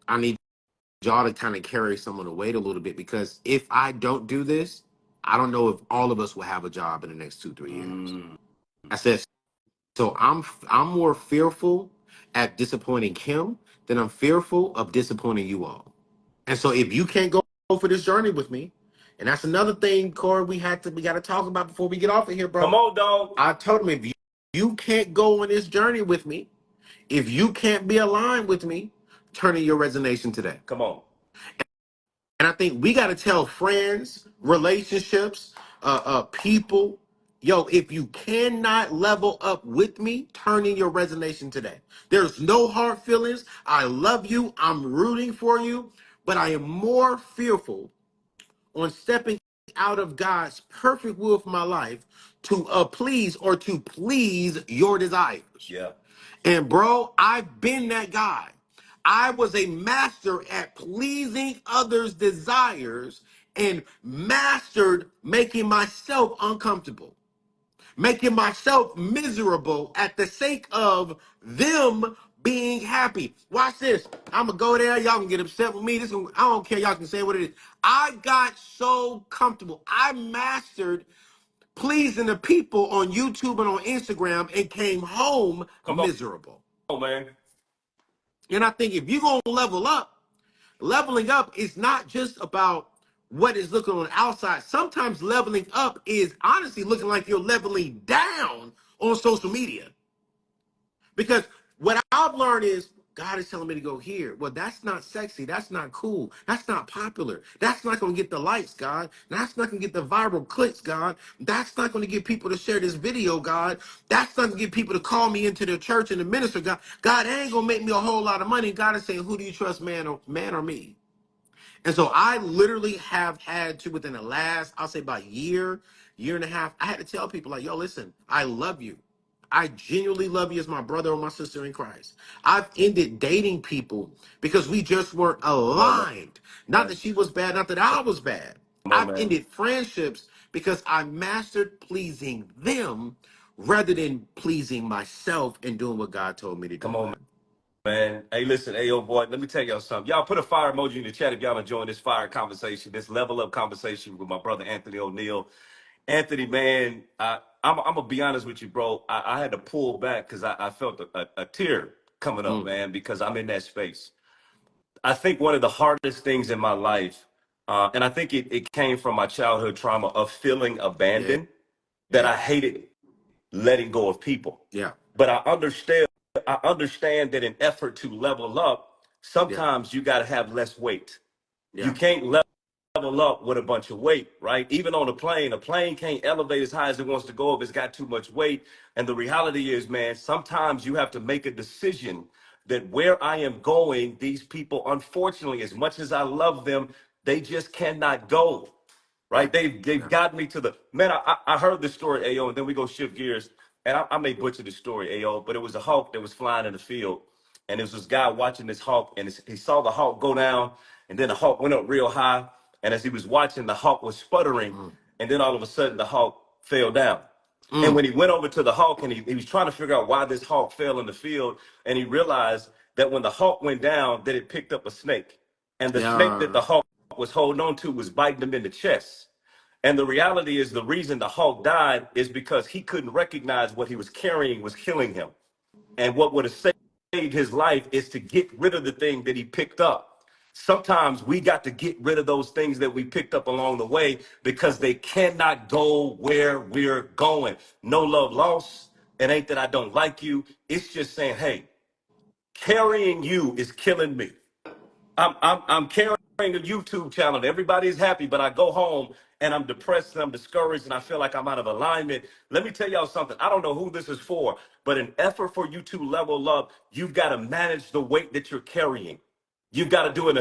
I need y'all to kind of carry some of the weight a little bit because if I don't do this, I don't know if all of us will have a job in the next 2-3 years. Mm, I said, so I'm more fearful at disappointing him than I'm fearful of disappointing you all. And so if you can't go for this journey with me, and that's another thing, Cory, we got to talk about before we get off of here, come bro. on, dog. I told him if you can't go on this journey with me, if you can't be aligned with me, turn in your resignation today. Come on. And I think we got to tell friends, relationships, people, yo, if you cannot level up with me, turn in your resignation today. There's no hard feelings. I love you. I'm rooting for you, but I am more fearful on stepping out of God's perfect will for my life to please or to please your desires. Yeah. And bro, I've been that guy. I was a master at pleasing others' desires and mastered making myself uncomfortable, making myself miserable at the sake of them being happy. Watch this. I'm gonna go there. Y'all can get upset with me. I don't care. Y'all can say what it is. I got so comfortable. I mastered pleasing the people on YouTube and on Instagram and came home Come miserable. on, man. And I think if you're going to level up, leveling up is not just about what is looking on the outside. Sometimes leveling up is honestly looking like you're leveling down on social media. Because what I've learned is God is telling me to go here. Well, that's not sexy. That's not cool. That's not popular. That's not going to get the likes, God. That's not going to get the viral clicks, God. That's not going to get people to share this video, God. That's not going to get people to call me into their church and the minister, God. God ain't going to make me a whole lot of money. God is saying, who do you trust, man or me? And so I literally have had to, within the last, I'll say about year and a half, I had to tell people like, yo, listen, I love you. I genuinely love you as my brother or my sister in Christ. I've ended dating people because we just weren't Come on, man. aligned. Not that she was bad, not that I was bad. Come on, I've man. ended friendships because I mastered pleasing them rather than pleasing myself and doing what God told me to do, Come on, man. man. Hey, listen, hey, yo, boy, let me tell y'all something. Y'all put a fire emoji in the chat if y'all enjoying this fire conversation, this level up conversation with my brother Anthony Oneal. Anthony, man, I'm gonna be honest with you, bro. I had to pull back because I felt a tear coming up, Mm, man, because I'm in that space. I think one of the hardest things in my life, and I think it came from my childhood trauma of feeling yeah, abandoned, that yeah, I hated letting go of people. yeah, But I understand that in effort to level up, yeah, sometimes you got to have less weight. You yeah, can't level up with a bunch of weight, right? Even on a plane can't elevate as high as it wants to go if it's got too much weight. And the reality is, man, sometimes you have to make a decision that where I am going, these people, unfortunately, as much as I love them, they just cannot go. yeah, Right? They've yeah. got me to the man. I heard the story, AO, and then we go shift gears. And I may butcher the story, AO, but it was a hawk that was flying in the field. And there was this guy watching this hawk, and he saw the hawk go down, and then the hawk went up real high. And as he was watching, the hawk was sputtering, and then all of a sudden the hawk fell down. And Mm. when he went over to the hawk, and he was trying to figure out why this hawk fell in the field, and he realized that when the hawk went down, that it picked up a snake. And the snake that Yeah. the hawk was holding on to was biting him in the chest. And the reality is the reason the hawk died is because he couldn't recognize what he was carrying was killing him. And what would have saved his life is to get rid of the thing that he picked up. Sometimes we got to get rid of those things that we picked up along the way because they cannot go where we're going. No love lost. It ain't that I don't like you. It's just saying, hey, carrying you is killing me. I'm carrying a YouTube channel and everybody's happy, but I go home and I'm depressed and I'm discouraged and I feel like I'm out of alignment. Let me tell y'all something. I don't know who this is for, but in effort for you to level up, you've got to manage the weight that you're carrying. You've got to do an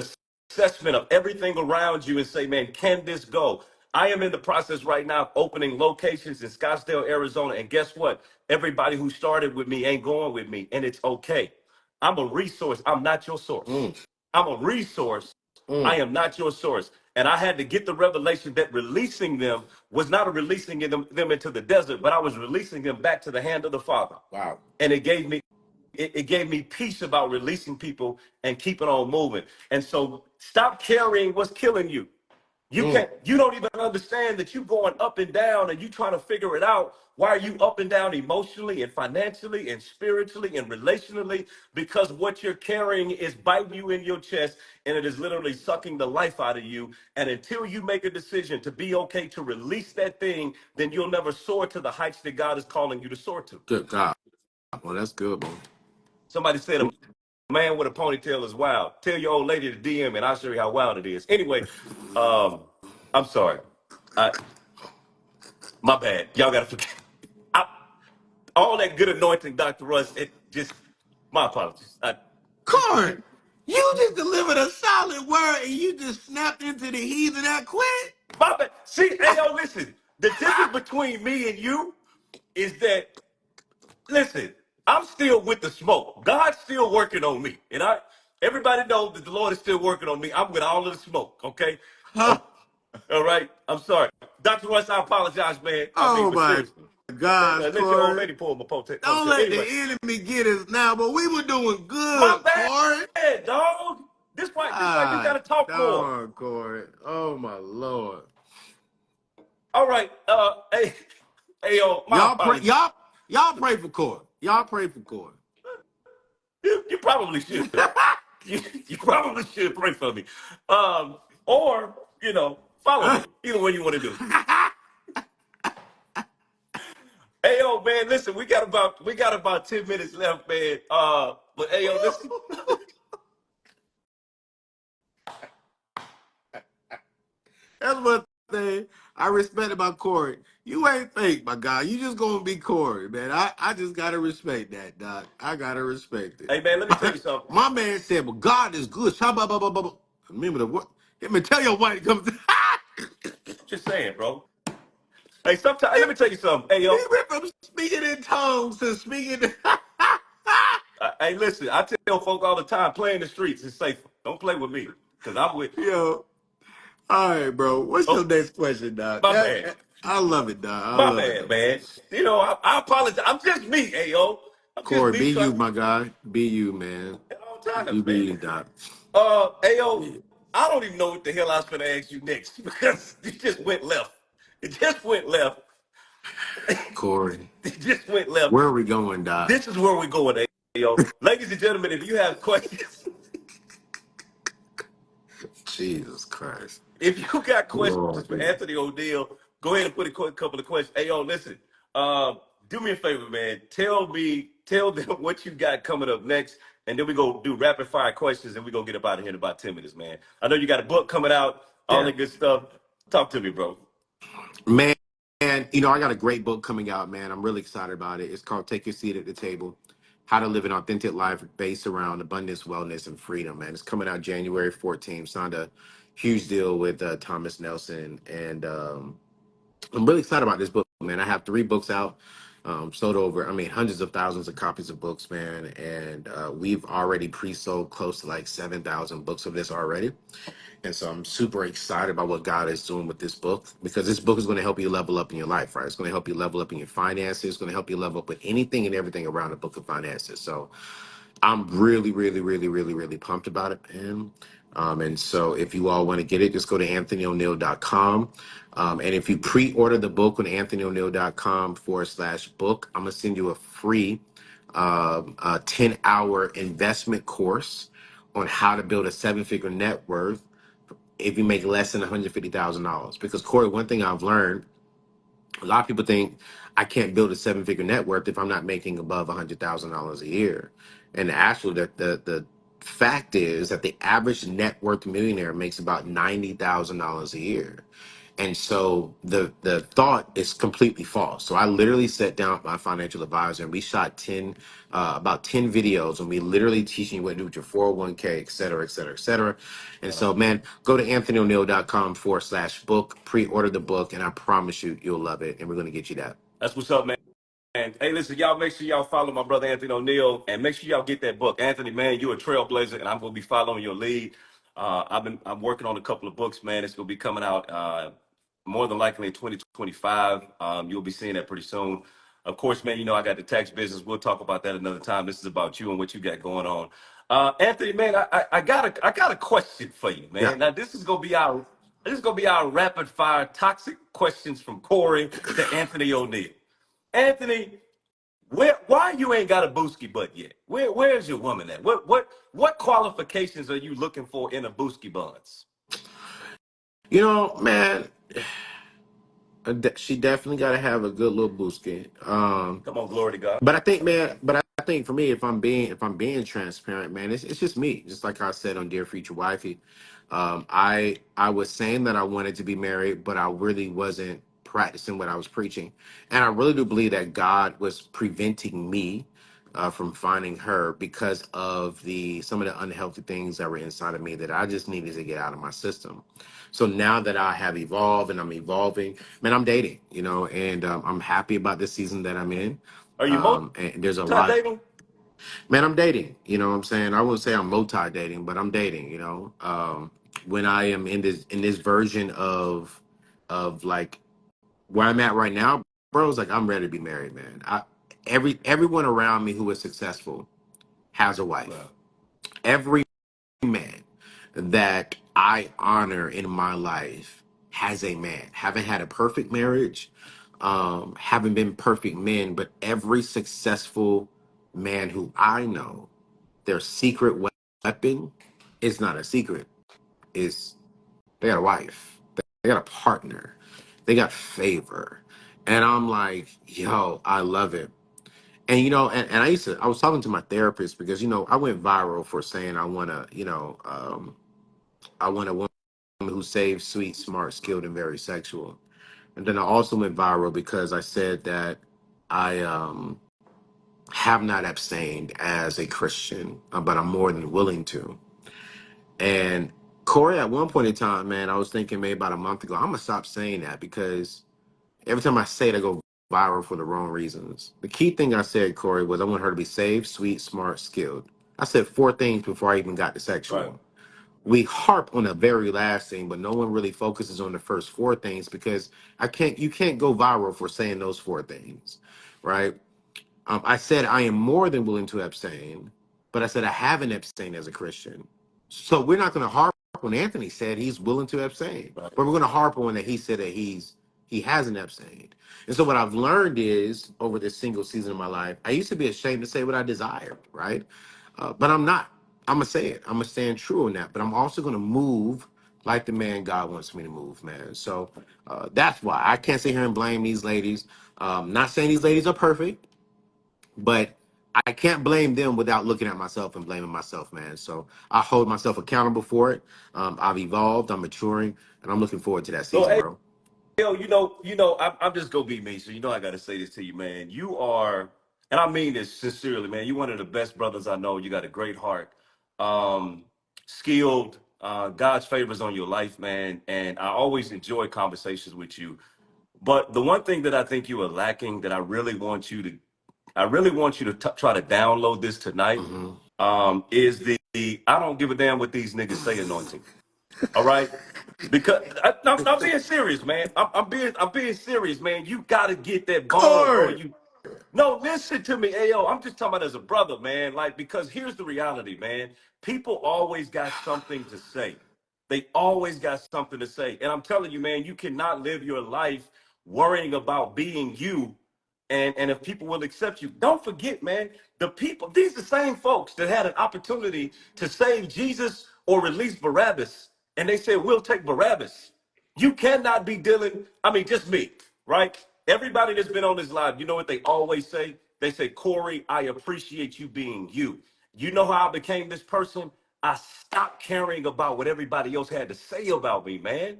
assessment of everything around you and say, man, can this go? I am in the process right now of opening locations in Scottsdale, Arizona. And guess what? Everybody who started with me ain't going with me, and it's okay. I'm a resource. I'm not your source. Mm. I'm a resource. I Mm. am not your source. And I had to get the revelation that releasing them was not a releasing them into the desert, but I was releasing them back to the hand of the Father. Wow. And it gave me peace about releasing people and keeping on moving. And so stop carrying what's killing you. Mm. You don't even understand that you're going up and down and you trying to figure it out. Why are you up and down emotionally and financially and spiritually and relationally? Because what you're carrying is biting you in your chest and it is literally sucking the life out of you. And until you make a decision to be okay to release that thing, then you'll never soar to the heights that God is calling you to soar to. Good God. Well, that's good, man. Somebody said a man with a ponytail is wild. Tell your old lady to DM and I'll show you how wild it is. Anyway, um, I'm sorry. My bad. Y'all gotta forget. I, all that good anointing, Dr. Russ, it just my apologies. Cory, you just delivered a solid word and you just snapped into the heathen that quick. My bad. See, hey yo, listen. The difference between me and you is that listen, I'm still with the smoke. God's still working on me. And everybody knows that the Lord is still working on me. I'm with all of the smoke, okay? Huh? Oh, all right. I'm sorry. Dr. Russ, I apologize, man. I mean, Oh but my seriously. gosh, Let your old Cory. lady pull my Don't ponytail. let the Anyway, enemy get us now, but we were doing my good, Cory. bad, dog. This why you Ah, gotta talk more. darn, Cory. Oh my Lord. All right. Hey, yo, my Y'all pray, apologies. y'all pray for Cory. Y'all pray for Cory. You probably should. You probably should pray for me. Or, follow me. Either way you want to do. Hey yo, man, listen, we got about 10 minutes left, man. But hey yo, listen. That's one thing I respect about Cory. You ain't fake, my guy. You just gonna be Cory, man. I just gotta respect that, Doc. I gotta respect it. Hey man, let me tell you something. My man said, "Well, God is good." Remember the what? Let me tell your wife comes. Just saying, bro. Hey, sometimes let me tell you something. Hey He yo, went from speaking in tongues to speaking. hey, listen, I tell folk all the time, play in the streets is safer. Don't play with me, because I'm with Yo, all right, bro. What's your oh, next question, Doc? my bad. I love it, Doc. I My love it, bad, though. man. I apologize. I'm just me, hey yo. I'm just Cory, me be you, trying my guy. Be you, man. at all times, You be man. you, Doc. Hey yo, I don't even know what the hell I was gonna ask you next because it just went left. It just went left. Cory, It just went left. where are we going, Doc? This is where we're going, hey yo. Ladies and gentlemen, if you have questions, Jesus Christ. if you got questions Lord, for man. Anthony O'Neal, go ahead and put a couple of questions. Hey yo, listen. Do me a favor, man. Tell them what you got coming up next, and then we go do rapid fire questions, and we go get up out of here in about 10 minutes, man. I know you got a book coming out, all Yeah. that good stuff. Talk to me, bro. Man, I got a great book coming out, man. I'm really excited about it. It's called Take Your Seat at the Table: How to Live an Authentic Life Based Around Abundance, Wellness, and Freedom, man. It's coming out January 14th. Signed a huge deal with Thomas Nelson. And I'm really excited about this book, man. I have 3 books out. Sold over, I mean, hundreds of thousands of copies of books, man. And we've already pre-sold close to like 7,000 books of this already. And so I'm super excited about what God is doing with this book, because this book is going to help you level up in your life, right? It's going to help you level up in your finances. It's going to help you level up with anything and everything around the book of finances. So I'm really, really, really, really, really pumped about it, man. And so if you all want to get it, just go to anthonyoneal.com. And if you pre-order the book on anthonyoneal.com/book, I'm going to send you a free 10-hour investment course on how to build a seven-figure net worth if you make less than $150,000. Because Corey, one thing I've learned, a lot of people think I can't build a seven-figure net worth if I'm not making above $100,000 a year. And actually, the fact is that the average net worth millionaire makes about $90,000 a year. And so the thought is completely false. So I literally sat down with my financial advisor and we shot about 10 videos, and we literally teaching you what to do with your 401k, et cetera, et cetera, et cetera. And so, man, go to anthonyoneal.com/book, pre-order the book, and I promise you, you'll love it. And we're going to get you that. That's what's up, man. And hey, listen, y'all, make sure y'all follow my brother Anthony Oneal, and make sure y'all get that book. Anthony, man, you're a trailblazer, and I'm gonna be following your lead. I'm working on a couple of books, man. It's gonna be coming out more than likely in 2025. You'll be seeing that pretty soon. Of course, man, you know I got the tax business. We'll talk about that another time. This is about you and what you got going on. Anthony, man, I got a question for you, Yeah. man. Now this is gonna be our rapid fire toxic questions from Cory to Anthony Oneal. Anthony, why you ain't got a booski butt yet? Where's your woman at? What qualifications are you looking for in a booski buns? You know, man, she definitely got to have a good little booski. Come on, glory to God. But I think, man, I think for me, if I'm being transparent, man, it's just me. Just like I said on Dear Future Wifey, I was saying that I wanted to be married, but I really wasn't practicing what I was preaching, and I really do believe that God was preventing me from finding her because of the some of the unhealthy things that were inside of me that I just needed to get out of my system. So now that I have evolved and I'm evolving, man, I'm dating, and I'm happy about this season that I'm in. Are you And there's a lot, multi-dating? man, I'm dating, you know what I'm saying? I wouldn't say I'm multi-dating, but I'm dating, when I am in this version of like where I'm at right now, bro, it's like I'm ready to be married, man. Everyone around me who is successful has a wife. Right. Every man that I honor in my life has a man. Haven't had a perfect marriage, haven't been perfect men, but every successful man who I know, their secret weapon is not a secret. Is they got a wife. They got a partner. They got favor. And I'm like, yo, I love it. And and I was talking to my therapist because I went viral for saying I want a woman who's saved, sweet, smart, skilled, and very sexual. And then I also went viral because I said that I have not abstained as a Christian, but I'm more than willing to. And Corey, at one point in time, man, I was thinking maybe about a month ago, I'm gonna stop saying that because every time I say it, I go viral for the wrong reasons. The key thing I said, Corey, was I want her to be saved, sweet, smart, skilled. I said four things before I even got to Right. sexual. We harp on the very last thing, but no one really focuses on the first four things because you can't go viral for saying those four things, right? I said I am more than willing to abstain, but I said I haven't abstained as a Christian. So we're not going to harp on Anthony said he's willing to abstain, Right. but we're going to harp on that he said that he hasn't abstained. And so what I've learned is over this single season of my life, I used to be ashamed to say what I desired, right? But I'm not. I'm gonna say it. I'm gonna stand true in that. But I'm also gonna move like the man God wants me to move, man. So that's why I can't sit here and blame these ladies. Not saying these ladies are perfect, but I can't blame them without looking at myself and blaming myself, man. So I hold myself accountable for it. I've evolved, I'm maturing, and I'm looking forward to that So, season, hey, bro. yo, I'm just gonna be me. So, I gotta say this to you, man. You are, and I mean this sincerely, man. You're one of the best brothers I know. You got a great heart, um, skilled. God's favors on your life, man. And I always enjoy conversations with you. But the one thing that I think you are lacking that I really want you to try to download this tonight, Mm-hmm. is the I don't give a damn what these niggas say anointing. All right. Because I'm being serious, man. I'm being serious, man. You gotta get that bone, bro. Cory, You no, listen to me, Ayo. I'm just talking about as a brother, man. Like, because here's the reality, man. People always got something to say. They always got something to say. And I'm telling you, man, you cannot live your life worrying about being you and if people will accept you. Don't forget, man, the people, these are the same folks that had an opportunity to save Jesus or release Barabbas. And they said, we'll take Barabbas. You cannot be dealing, I mean, just me, right? Everybody that's been on this live, you know what they always say? They say, Cory, I appreciate you being you. You know how I became this person? I stopped caring about what everybody else had to say about me, man.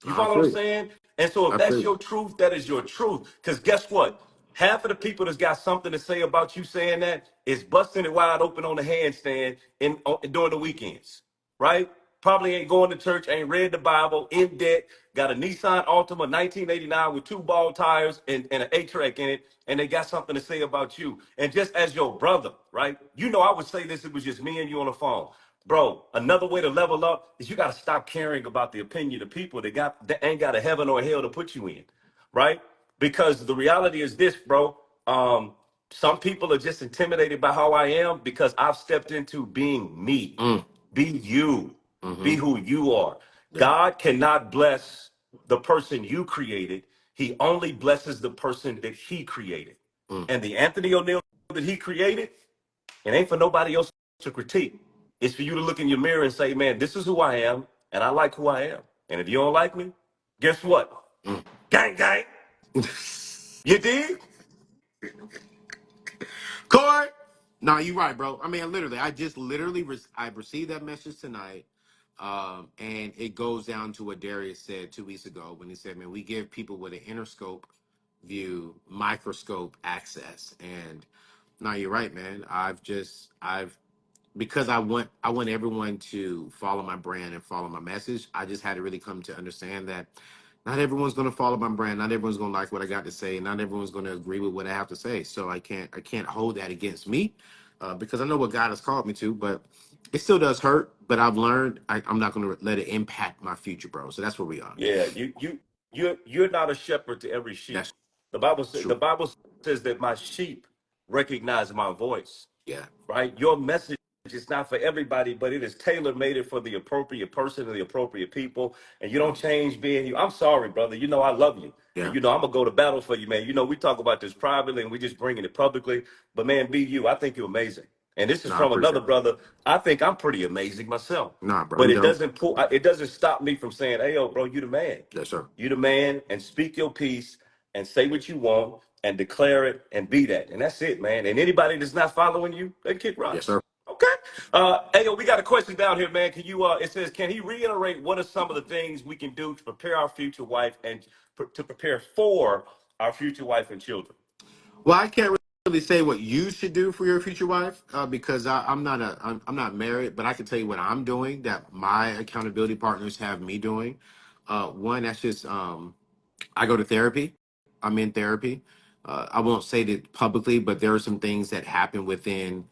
You I follow what I'm feel you. saying? And so if I feel that's you. your truth, that is your truth. Because guess what? Half of the people that's got something to say about you saying that is busting it wide open on the handstand during the weekends, right? Probably ain't going to church, ain't read the Bible, in debt, got a Nissan Altima 1989 with two ball tires and an A-Track in it, and they got something to say about you. And just as your brother, right? You know, I would say this, it was just me and you on the phone. Bro, another way to level up is you got to stop caring about the opinion of people that ain't got a heaven or a hell to put you in, right? Because the reality is this, bro. Some people are just intimidated by how I am because I've stepped into being me. Mm. Be you. Mm-hmm. Be who you are. Yeah. God cannot bless the person you created. He only blesses the person that he created. Mm. And the Anthony O'Neal that he created, it ain't for nobody else to critique. It's for you to look in your mirror and say, man, this is who I am, and I like who I am. And if you don't like me, guess what? Mm. Gang, gang. You dig? Cory, no, you're right, bro. I mean, literally, I received that message tonight, and it goes down to what Darius said 2 weeks ago when he said, "Man, we give people with an interscope view, microscope access." And no, you're right, man. I've because I want everyone to follow my brand and follow my message. I just had to really come to understand that not everyone's going to follow my brand. Not everyone's going to like what I got to say. Not everyone's going to agree with what I have to say. So I can't hold that against me, because I know what God has called me to. But it still does hurt. But I've learned I'm not going to let it impact my future, bro. So that's where we are. Yeah, you're not a shepherd to every That's sheep. The true. Bible says that my sheep recognize my voice. Yeah. Right? Your message is not for everybody, but it is tailor made for the appropriate person and the appropriate people. And you don't change being you. I'm sorry, brother. You know I love you. And Yeah. you know I'm gonna go to battle for you, man. You know, we talk about this privately and we just bringing it publicly. But man, be you. I think you're amazing. And this is No, I from appreciate another it. brother. I think I'm pretty amazing myself. Nah, bro, But you it don't. doesn't pull it doesn't stop me from saying, hey yo, bro, you the man. Yes, sir. You the man, and speak your piece and say what you want and declare it and be that. And that's it, man. And anybody that's not following you, they kick Yes, rocks. sir. Okay. Hey, yo, we got a question down here, man. Can you it says, can he reiterate what are some of the things we can do to prepare our future wife and to prepare for our future wife and children? Well, I can't really say what you should do for your future wife, because I'm not married, but I can tell you what I'm doing that my accountability partners have me doing. One, that's just I go to therapy. I'm in therapy. I won't say that publicly, but there are some things that happen within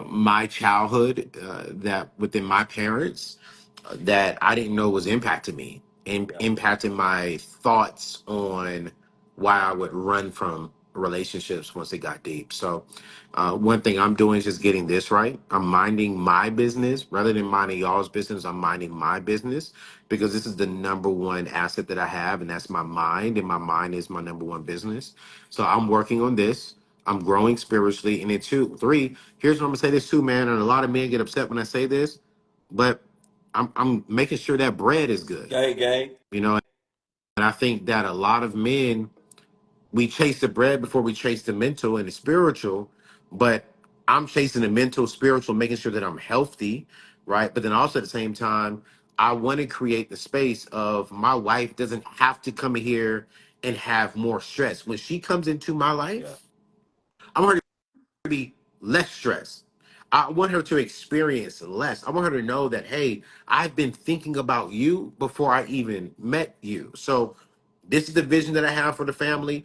my childhood, that within my parents, that I didn't know was impacting me and Yeah. impacting my thoughts on why I would run from relationships once they got deep. So, one thing I'm doing is just getting this right. I'm minding my business rather than minding y'all's business. I'm minding my business because this is the number one asset that I have, and that's my mind. And my mind is my number one business. So I'm working on this. I'm growing spiritually. And then two, three, here's what I'm gonna say this too, man. And a lot of men get upset when I say this, but I'm making sure that bread is good. Gang, gang. You know, and I think that a lot of men, we chase the bread before we chase the mental and the spiritual, but I'm chasing the mental, spiritual, making sure that I'm healthy, right? But then also at the same time, I want to create the space of my wife doesn't have to come in here and have more stress. When she comes into my Yeah. life, I want her to be less stressed. I want her to experience less. I want her to know that, hey, I've been thinking about you before I even met you. So This is the vision that I have for the family.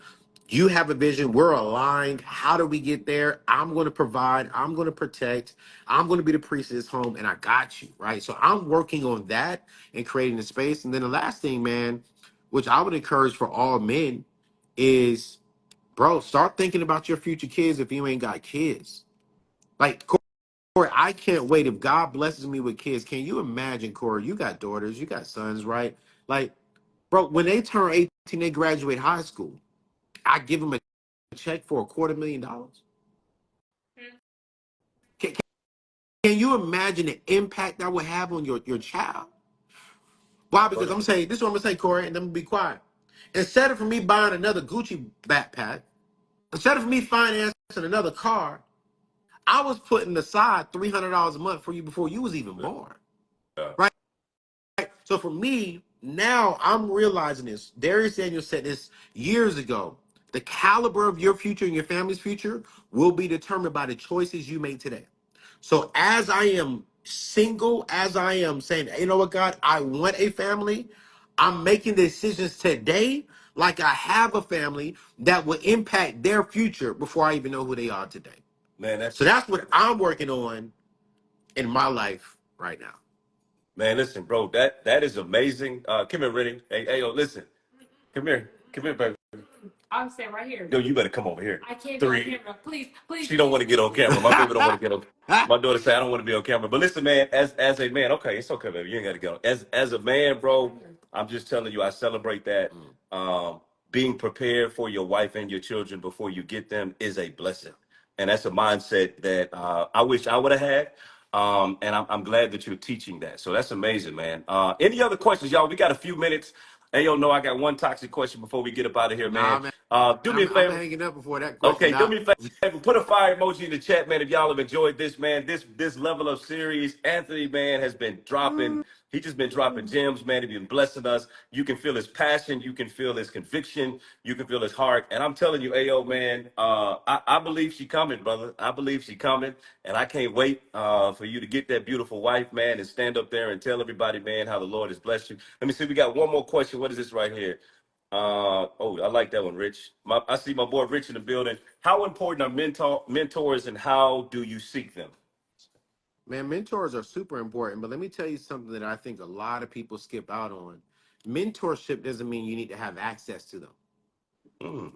You have a vision. We're aligned. How do we get there? I'm going to provide. I'm going to protect. I'm going to be the priest of this home, and I got you, right? So I'm working on that and creating the space. And then the last thing, man, which I would encourage for all men is, bro, start thinking about your future kids if you ain't got kids. Like, Cory, I can't wait. If God blesses me with kids, can you imagine, Cory? You got daughters, you got sons, right? Like, bro, when they turn 18, they graduate high school. I give them a check for $250,000. Can, can you imagine the impact that would have on your child? Why? Because I'm saying this is what I'm gonna say, Cory, and I'm gonna be quiet. Instead of for me buying another Gucci backpack, instead of me financing another car, I was putting aside $300 a month for you before you was even born. Right? So for me, now I'm realizing this. Darius Daniel said this years ago. The caliber of your future and your family's future will be determined by the choices you make today. So as I am single, as I am saying, you know what, God, I want a family, I'm making decisions today like I have a family that will impact their future before I even know who they are today. Man, So that's what I'm working on in my life right now. man, listen, bro, that is amazing. Come here, Rennie. Hey, yo, listen. Come here, baby. I'm standing right here. No, you better come over here. I can't be on camera. Please. She don't want to get on camera. My baby don't want to get on. My daughter said I don't want to be on camera. But listen, man, as a man, okay, it's okay, baby. You ain't got to get on. As a man, bro, I'm just telling you, I celebrate that. Being prepared for your wife and your children before you get them is a blessing, and that's a mindset that I wish I would have had. And I'm glad that you're teaching that. So that's amazing, man. Any other questions, y'all? We got a few minutes. Hey, yo, no, I got one toxic question before we get up out of here, Nah, man. man. Do me a I'm favor. hanging up before that question. Okay, do Now, me a favor. Put a fire emoji in the chat, man. If y'all have enjoyed this, man, this level of series, Anthony, man, has been dropping. He just been dropping gems, man. He's been blessing us. You can feel his passion. You can feel his conviction. You can feel his heart. And I'm telling you, Ayo, man, I believe she coming, brother. I believe she coming, and I can't wait for you to get that beautiful wife, man, and stand up there and tell everybody, man, how the Lord has blessed you. Let me see. We got one more question. What is this right here? Oh, I like that one, Rich. I see my boy Rich in the building. How important are mentors, and how do you seek them? man, mentors are super important, but let me tell you something that I think a lot of people skip out on. Mentorship doesn't mean you need to have access to them. Mm,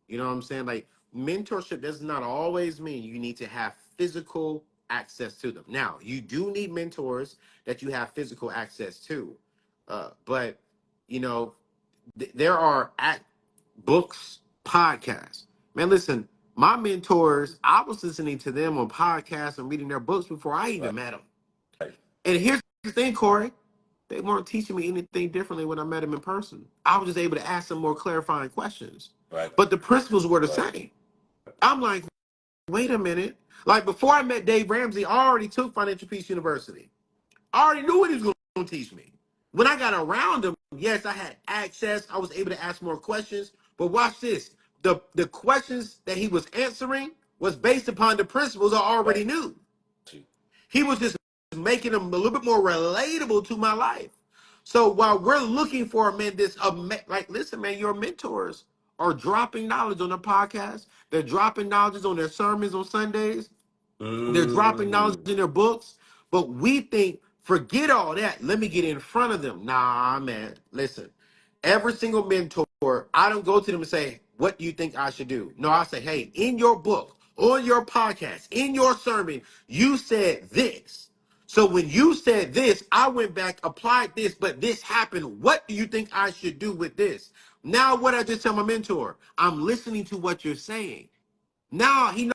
You know what I'm saying? Like, mentorship does not always mean you need to have physical access to them. Now, you do need mentors that you have physical access to. But, you know, there are books, podcasts. Man, listen, my mentors, I was listening to them on podcasts and reading their books before I even right, met them. right, And here's the thing, Cory. They weren't teaching me anything differently when I met them in person. I was just able to ask them more clarifying questions. right, But the principles were the right. same. I'm like, wait a minute. Like, before I met Dave Ramsey, I already took Financial Peace University. I already knew what he was going to teach me. When I got around him, yes, I had access. I was able to ask more questions. But watch this. The questions that he was answering was based upon the principles I Got already knew. you. He was just making them a little bit more relatable to my life. So while we're looking for a man, like, listen, man, your mentors are dropping knowledge on their podcast. They're dropping knowledge on their sermons on Sundays. They're dropping knowledge Mm, in their books, but we think, forget all that. Let me get in front of them. Nah, man. Listen, every single mentor, I don't go to them and say, what do you think I should do? No, I say, hey, in your book, on your podcast, in your sermon, you said this. So when you said this, I went back, applied this, but this happened. What do you think I should do with this? Now, what I just tell my mentor, I'm listening to what you're saying. Now he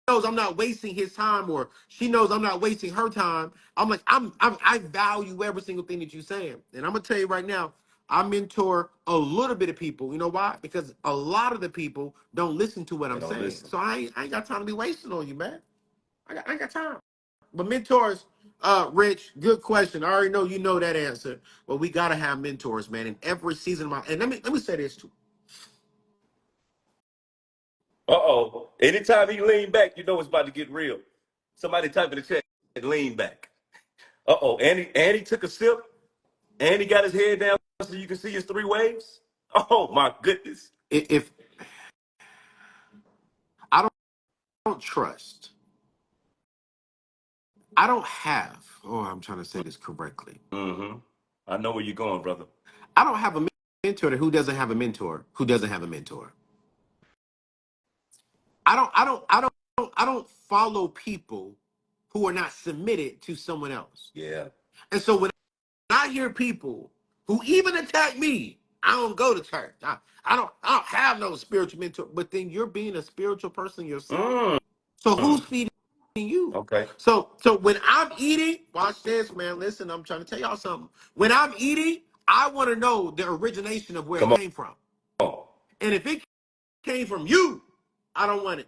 knows I'm not wasting his time, or she knows I'm not wasting her time. I'm like, I value every single thing that you're saying. And I'm gonna tell you right now, I mentor a little bit of people. You know why? Because a lot of the people don't listen to what they I'm don't saying. listen. So I ain't got time to be wasting on you, man. I ain't got time. But mentors, Rich, good question. I already know you know that answer. But we gotta have mentors, man, in every season of my. And let me say this too. Uh-oh. Anytime he lean back, you know it's about to get real. Somebody type in the chat and lean back. Uh-oh. And he took a sip, and he got his head down so you can see his three waves. Oh my goodness. If I don't trust, I don't have. Oh, I'm trying to say this correctly. Mm-hmm. I know where you're going, brother. I don't have a mentor who doesn't have a mentor who doesn't have a mentor. I don't follow people who are not submitted to someone else. Yeah. And so when I hear people who even attack me, I don't go to church. I don't have no spiritual mentor. But then you're being a spiritual person yourself. Mm. So who's feeding you? Okay. So when I'm eating, watch this, man. Listen, I'm trying to tell y'all something. When I'm eating, I want to know the origination of where it Come came from. on. And if it came from you, I don't want it.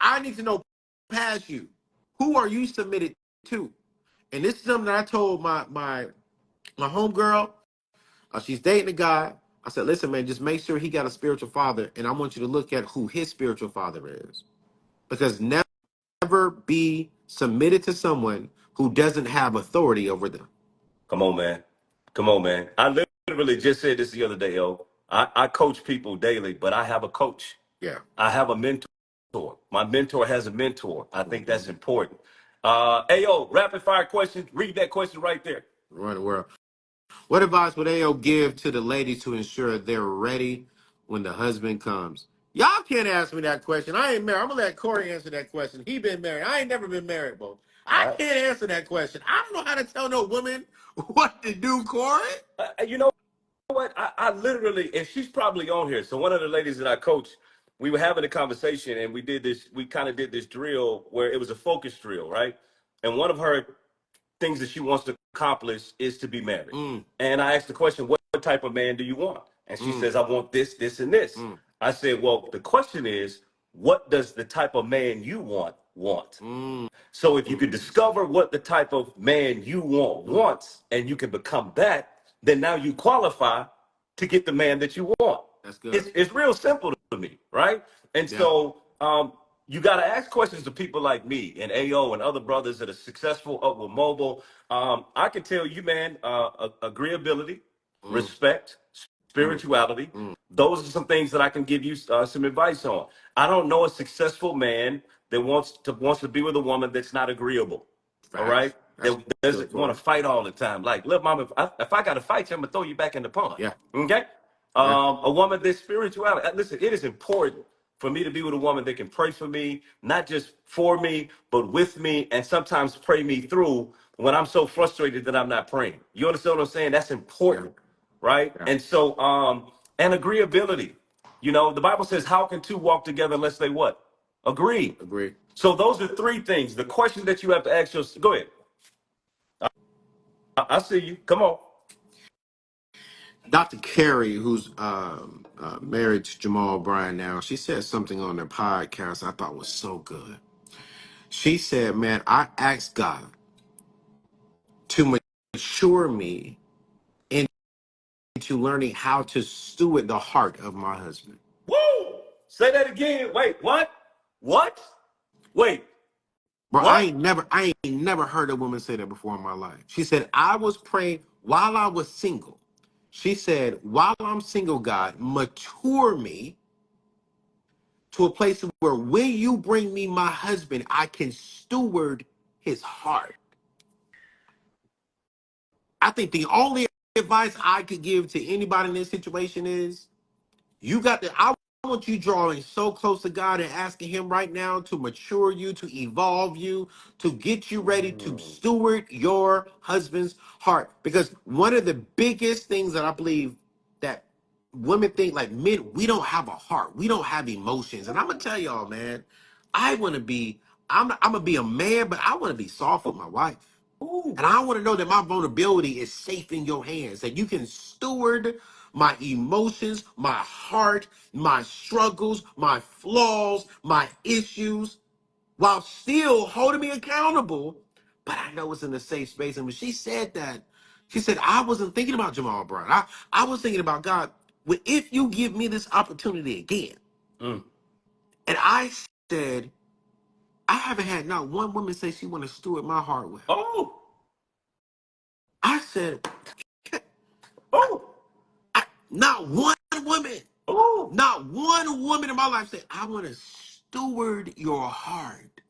I need to know past you. Who are you submitted to? And this is something that I told my homegirl. She's dating a guy. I said, listen, man, just make sure he got a spiritual father, and I want you to look at who his spiritual father is. Because never be submitted to someone who doesn't have authority over them. Come on, man. Come on, man. I literally just said this the other day, yo. I coach people daily, but I have a coach. Yeah. I have a mentor. My mentor has a mentor. I think Mm-hmm. that's important. Hey, yo, rapid fire questions. Read that question right there. Around the world. What advice would AO give to the ladies to ensure they're ready when the husband comes? Y'all can't ask me that question. I ain't married. I'm gonna let Cory answer that question. He been married. I ain't never been married, bro. I All can't answer that question. I don't know how to tell no woman what to do, Cory. right. You know what? I literally, and she's probably on here. So one of the ladies that I coach, we were having a conversation and we kind of did this drill where it was a focus drill, right? And one of her things that she wants to accomplish is to be married. Mm, And I asked the question, what type of man do you want? And she mm, says, I want this, this, and this. mm, I said, well, the question is, what does the type of man you want? mm, So if you could mm, discover what the type of man you want mm. wants and you can become that, then now you qualify to get the man that you want. That's good. It's real simple to me, right? And Yeah. so you got to ask questions to people like me and AO and other brothers that are successful up with mobile. I can tell you, man, agreeability, Mm, respect, mm, spirituality. mm. Those are some things that I can give you some advice on. I don't know a successful man that wants to be with a woman that's not agreeable. All right, Facts. That's that good, doesn't want Cory. to fight all the time. Like, look, mama, if I got to fight you, I'm gonna throw you back in the pond. Yeah. Okay. Yeah. A woman that's spirituality. Listen, it is important for me to be with a woman that can pray for me, not just for me, but with me, and sometimes pray me through when I'm so frustrated that I'm not praying. You understand what I'm saying? That's Yeah. important, right? Yeah. And so, and agreeability. You know, the Bible says, "How can two walk together unless they what? Agree." Agree. So those are three things. The question that you have to ask yourself. Go ahead. I see you. Come on. Dr. Carey, who's married to Jamal Bryan now, she said something on their podcast I thought was so good. She said, man, I asked God to mature me into learning how to steward the heart of my husband. Woo! Say that again. Wait, what? What? Wait, Bro, what? I ain't never heard a woman say that before in my life. She said, I was praying while I was single. She said, while I'm single, God, mature me to a place where when you bring me my husband, I can steward his heart. I think the only advice I could give to anybody in this situation is you got to, I want you drawing so close to God and asking him right now to mature you, to evolve you, to get you ready to Mm. steward your husband's heart. Because one of the biggest things that I believe that women think, like men, we don't have a heart. We don't have emotions. And I'm gonna tell y'all, man, I want to be, I'm gonna be a man, but I want to be soft with my wife. Ooh. And I want to know that my vulnerability is safe in your hands, that you can steward my emotions, my heart, my struggles, my flaws, my issues, while still holding me accountable. But I know it's in a safe space. And when she said that, she said, I wasn't thinking about Jamal Brown. I was thinking about God. Well, if you give me this opportunity again, Mm. and I said, I haven't had not one woman say she want to steward my heart well. Oh. I said, Oh. not one woman, Ooh. not one woman in my life said, I want to steward your heart.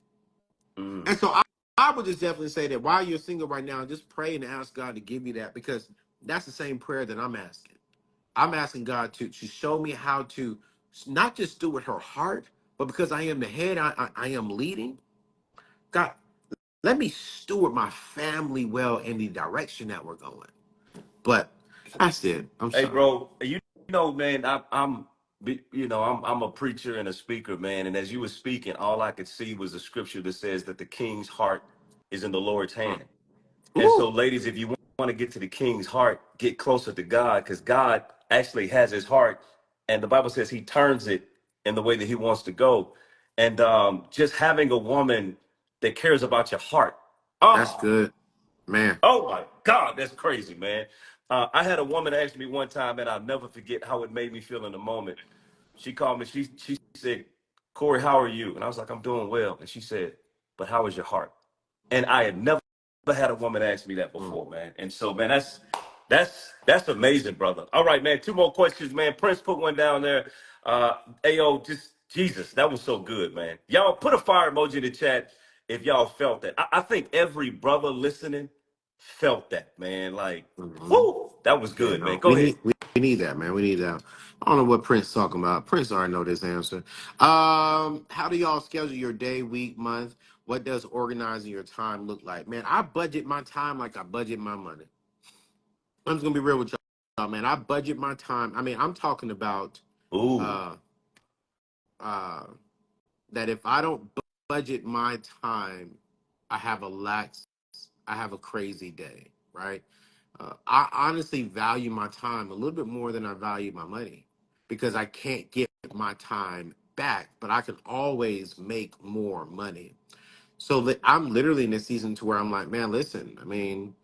Mm. And so I would just definitely say that while you're single right now, just pray and ask God to give you that, because that's the same prayer that I'm asking. I'm asking God to show me how to not just steward her heart, but because I am the head, I am leading. God, let me steward my family well in the direction that we're going. But that's it. I'm Hey, sorry. bro, you know, man, I'm a preacher and a speaker, man. And as you were speaking, all I could see was a scripture that says that the king's heart is in the Lord's Mm. hand. And so, Ooh, ladies, if you want to get to the king's heart, get closer to God, because God actually has his heart. And the Bible says he turns it in the way that he wants to go. And just having a woman that cares about your heart. that's Oh, good, man. oh my God, that's crazy, man. I had a woman ask me one time, and I'll never forget how it made me feel in the moment. She called me, she said, Corey, how are you? And I was like, I'm doing well. And she said, but how is your heart? And I had never had a woman ask me that Mm. before, man. And so, man, that's amazing, brother. All right, man. Two more questions, man. Prince put one down there. Ayo, just Jesus, that was so good, man. Y'all put a fire emoji in the chat if y'all felt that. I think every brother listening felt that, man. Like, Mhm. whoo, that was Yeah, good, man. no, Go ahead. we need that, man. We need that. I don't know what Prince talking about. Prince already know this answer. How do y'all schedule your day, week, month? What does organizing your time look like? Man, I budget my time like I budget my money. I'm just gonna be real with y'all, man. I budget my time. I mean, I'm talking about Ooh, uh uh that if I don't budget my time, I have a lax, I have a crazy day, right? I honestly value my time a little bit more than I value my money, because I can't get my time back, but I can always make more money. So I'm literally in this season to where I'm like, man, listen, I mean,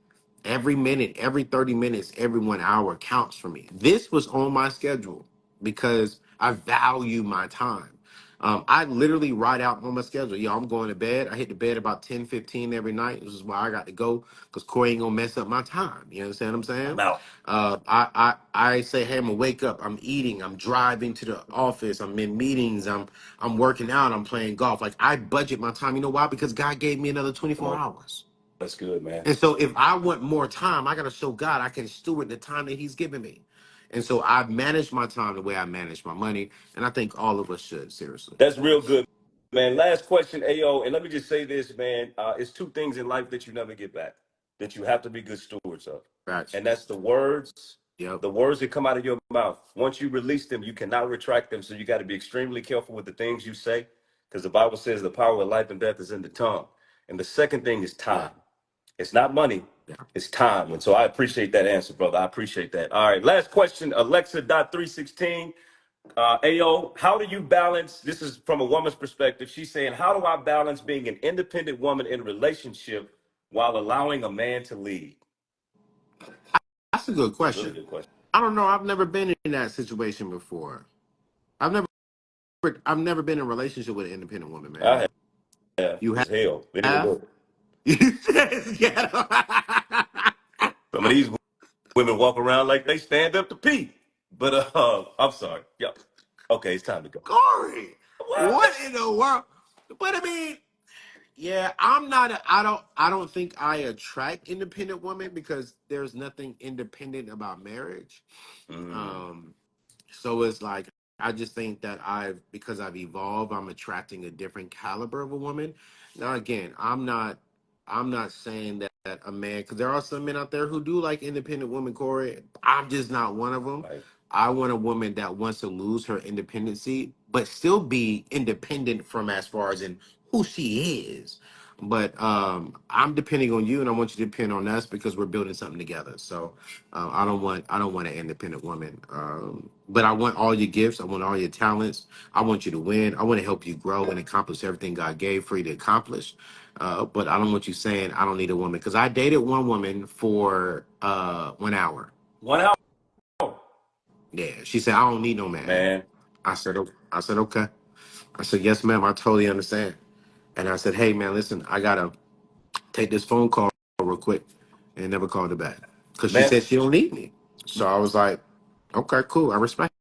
every minute, every 30 minutes, every 1 hour counts for me. This was on my schedule because I value my time. I literally write out on my schedule. Yeah, I'm going to bed. I hit the bed about 10:15 every night. This is why I got to go, because Corey ain't gonna mess up my time. You understand what I'm I'm saying? out. I say, hey, I'm gonna wake up. I'm eating. I'm driving to the office. I'm in meetings. I'm working out. I'm playing golf. Like, I budget my time. You know why? Because God gave me another Come 24 on. hours. That's good, man. And so if I want more time, I got to show God I can steward the time that he's given me. And so I've managed my time the way I manage my money. And I think all of us should, seriously. That's real good, man. Last question, Ayo, and let me just say this, man. It's two things in life that you never get back, that you have to be good stewards of, Facts. and that's Yep. the words that come out of your mouth. Once you release them, you cannot retract them. So you got to be extremely careful with the things you say, because the Bible says the power of life and death is in the tongue. And the second thing is Yeah. time. It's not money. Yeah. It's time. And so I appreciate that answer, brother. I appreciate that. All right. Last question, Alexa.316. Ao, how do you balance? This is from a woman's perspective. She's saying, how do I balance being an independent woman in a relationship while allowing a man to lead? That's a good It's a really question. good question. I don't know. I've never been in that situation before. I've never I've never been in a relationship with an independent woman, man. I have You as hell. Been in the have? book. You said, yeah. Some of these women walk around like they stand up to pee. But I'm sorry. Yeah. Okay, it's time to go. Cory, what What? in the world? But I mean, yeah, I'm not. I don't think I attract independent women because there's nothing independent about marriage. Mm, Um, so it's like I just think that because I've evolved, I'm attracting a different caliber of a woman. Now again, I'm not saying that a man, because there are some men out there who do like independent women, Corey. I'm just not one of them. right. I want a woman that wants to lose her independency, but still be independent from as far as in who she is. But I'm depending on you, and I want you to depend on us because we're building something together. So I don't want an independent woman. But I want all your gifts. I want all your talents. I want you to win. I want to help you grow and accomplish everything God gave for you to accomplish. But I don't want you saying I don't need a woman, because I dated one woman for 1 hour. 1 hour, Yeah, she said I don't need no man. man. I said okay. I said yes, ma'am. I totally understand. And I said, hey, man, listen, I gotta take this phone call real quick, and never called her back because she Man, said she don't need me. So I was like, okay, cool. I respect.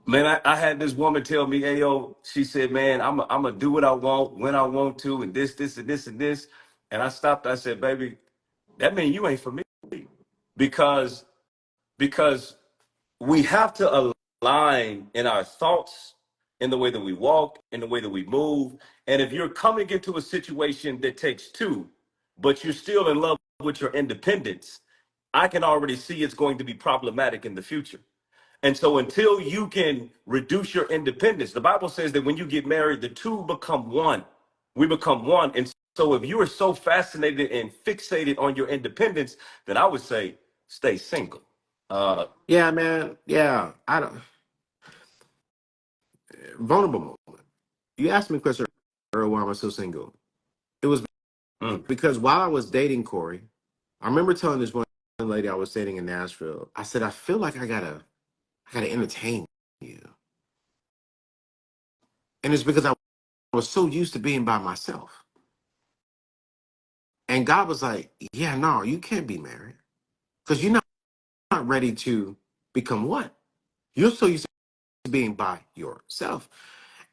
Man, I had this woman tell me, hey, yo, she said, man, I'm gonna do what I want when I want to, and this, and this, and this. And I stopped. I said, baby, that means you ain't for me. Because because we have to align in our thoughts, in the way that we walk, in the way that we move. And if you're coming into a situation that takes two, but you're still in love with your independence, I can already see it's going to be problematic in the future. And so until you can reduce your independence, the Bible says that when you get married, the two become one. We become one. And so if you are so fascinated and fixated on your independence, then I would say stay single. Yeah, man. Yeah, I don't. Vulnerable moment. You asked me a question earlier why am I so single. It was mm, because while I was dating Corey, I remember telling this one lady I was dating in Nashville. I said, I feel like I gotta entertain you, and it's because I was so used to being by myself. And God was like, yeah, no, you can't be married because you're not ready to become one. You're so used to being by yourself.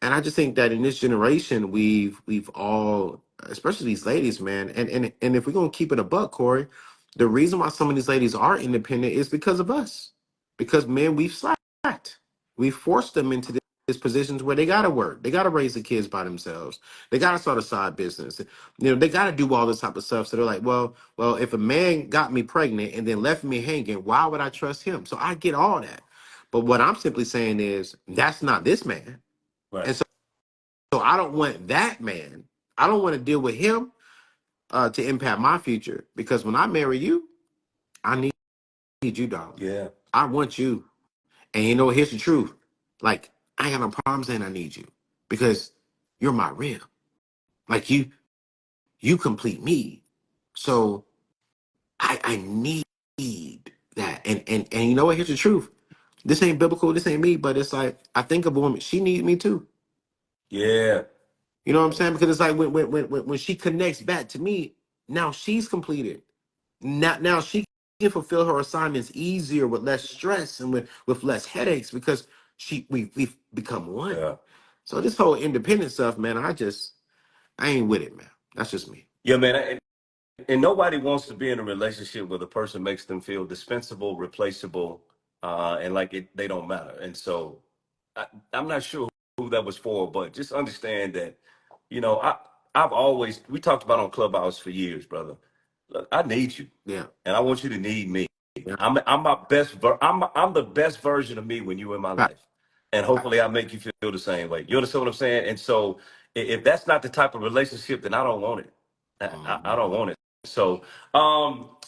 And I just think that in this generation, we've all, especially these ladies, man, and if we're gonna keep it a buck, Corey, the reason why some of these ladies are independent is because of us. Because men, we've slacked. We forced them into these positions where they gotta work, they gotta raise the kids by themselves, they gotta start a side business, they gotta do all this type of stuff. So they're like, well, if a man got me pregnant and then left me hanging, why would I trust him? So I get all that. But what I'm simply saying is that's not this man. right. And so I don't want that man. I don't want to deal with him to impact my future because when I marry you, I need you, darling. Yeah. I want you. And here's the truth. Like, I ain't got no problem saying I need you because you're my rib. Like you complete me. So I need that. And you know what? Here's the truth. This ain't biblical, this ain't me, but it's like I think of a woman, she needs me too. Yeah. You know what I'm saying? Because it's like when she connects back to me, now she's completed. Now she can fulfill her assignments easier with less stress and with less headaches because we've become one. Yeah. So this whole independent stuff, man, I ain't with it, man. That's just me. Yeah, man. And nobody wants to be in a relationship where the person makes them feel dispensable, replaceable, and like they don't matter. And so I'm not sure who that was for, but just understand that, I've always, we talked about on Clubhouse for years, brother. Look, I need you, Yeah. and I want you to need me. Yeah. I'm my best, I'm the best version of me when you're in my life. And hopefully I make you feel the same way. You understand what I'm saying? And so if that's not the type of relationship, then I don't want it. I Mhm. don't want it. So,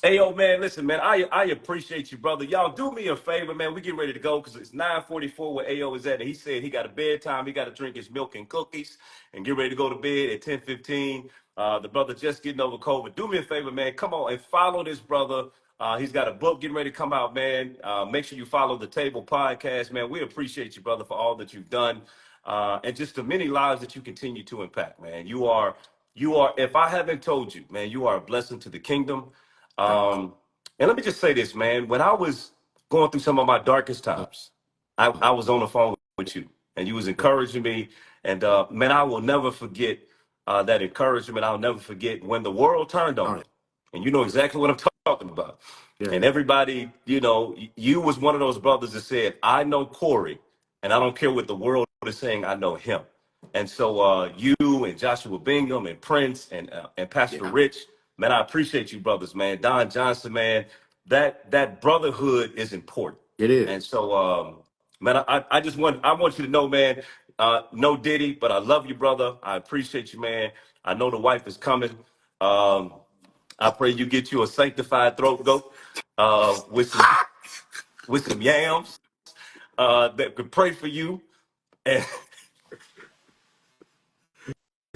hey, yo, man, listen, man, I appreciate you, brother. Y'all do me a favor, man. We getting ready to go because it's 9:44 where AO is at. And he said he got a bedtime. He got to drink his milk and cookies and get ready to go to bed at 10:15. The brother just getting over COVID. Do me a favor, man. Come on and follow this brother. He's got a book getting ready to come out, man. Make sure you follow the Table Podcast, man. We appreciate you, brother, for all that you've done and just the many lives that you continue to impact, man. You are, if I haven't told you, man, you are a blessing to the kingdom. Um, and let me just say this, man. When I was going through some of my darkest times, I was on the phone with you and you was encouraging me. And man, I will never forget that encouragement. I'll never forget when the world turned All on me. right. And you know exactly what I'm talking about. Yeah. And everybody, you was one of those brothers that said, I know Cory, and I don't care what the world is saying, I know him. And so you and Joshua Bingham and Prince and Pastor Yeah. Rich, man, I appreciate you brothers, man. Don Johnson, man, that brotherhood is important. It And is. so, man, I want you to know, man, no Diddy, but I love you, brother. I appreciate you, man. I know the wife is coming. Um, I pray you get you a sanctified throat goat with some yams that could pray for you. And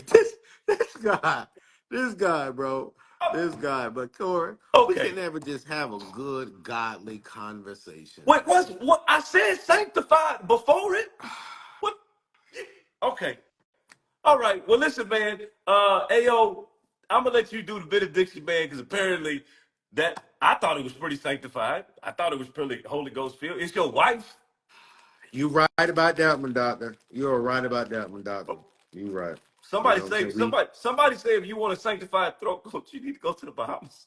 this this guy, this guy, bro, this guy. But Corey, we okay, can never just have a good, godly conversation, man. what I said sanctified before it? What? Okay, all right. Well, listen, man. Ayo, I'm gonna let you do the benediction, man, because apparently that I thought it was pretty sanctified. I thought it was pretty Holy Ghost filled. It's your wife. You right about that one, doctor. You're right about that one, doctor. You right. You Somebody know what I'm say, saying? We somebody say, if you want a sanctified throat coach, you need to go to the Bahamas.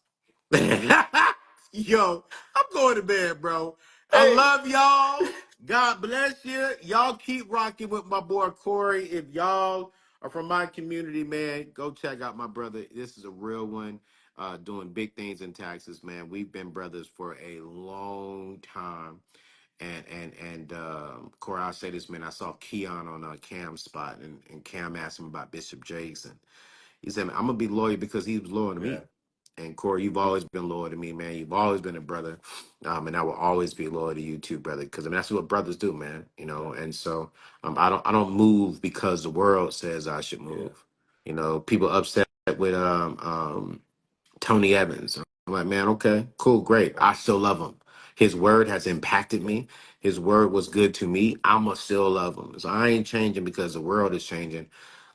Yo, I'm going to bed, bro. I Hey, love y'all. God bless you. Y'all keep rocking with my boy Cory. If y'all are from my community, man, go check out my brother. This is a real one. Doing big things in Texas, man. We've been brothers for a long time. And Cory, I'll say this, man. I saw Keon on Cam's spot, and Cam asked him about Bishop Jason. He said, I'm gonna be loyal because he was loyal to yeah, me. And Cory, you've always been loyal to me, man. You've always been a brother, and I will always be loyal to you too, brother. Because I mean, that's what brothers do, man. You yeah, know. And so I don't move because the world says I should yeah. move. You know, people upset with Tony Evans. I'm like, man, okay, cool, great. I still love him. His word has impacted me. His word was good to me. I'ma still love him. So I ain't changing because the world is changing.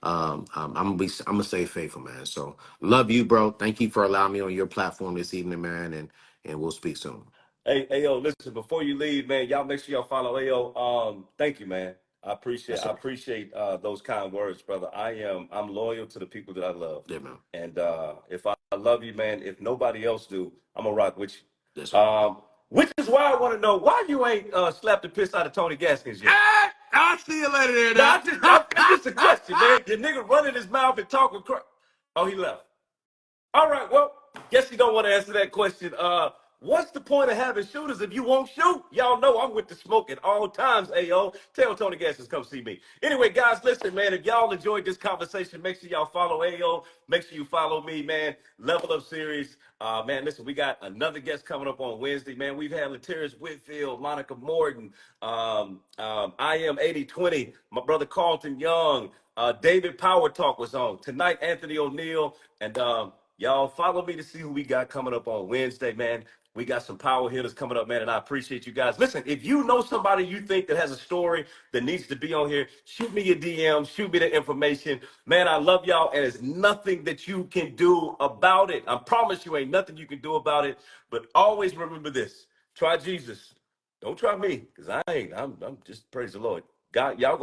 I'm gonna stay faithful, man. So love you, bro. Thank you for allowing me on your platform this evening, man. And we'll speak soon. Hey, Ayo, listen, before you leave, man, y'all make sure y'all follow Ayo. Thank you, man. Yes, I sir. appreciate those kind words, brother. I'm loyal to the people that I love. Yeah, man. And if I love you, man, if nobody else do, I'm gonna rock with Yes, you. sir. Which is why I want to know why you ain't slapped the piss out of Tony Gaskins yet. Ah, I'll see you later there, No, Doc. it's just a question, man. The nigga running his mouth and talking crap. Oh, he left. All right, well, guess you don't want to answer that question. What's the point of having shooters if you won't shoot? Y'all know I'm with the smoke at all times, AO. Tell Tony Gaskins come see me. Anyway, guys, listen, man, if y'all enjoyed this conversation, make sure y'all follow AO. Make sure you follow me, man. Level Up Series. Man, listen, we got another guest coming up on Wednesday, man. We've had Latarius Whitfield, Monica Morton, I am 8020, my brother Carlton Young, David Power Talk was on. Tonight, Anthony Oneal, and y'all follow me to see who we got coming up on Wednesday, man. We got some power hitters coming up, man, and I appreciate you guys. Listen, if you know somebody you think that has a story that needs to be on here, shoot me your DM, shoot me the information. Man, I love y'all, and there's nothing that you can do about it. I promise you ain't nothing you can do about it, but always remember this. Try Jesus. Don't try me, because I ain't. I'm just, praise the Lord. God, y'all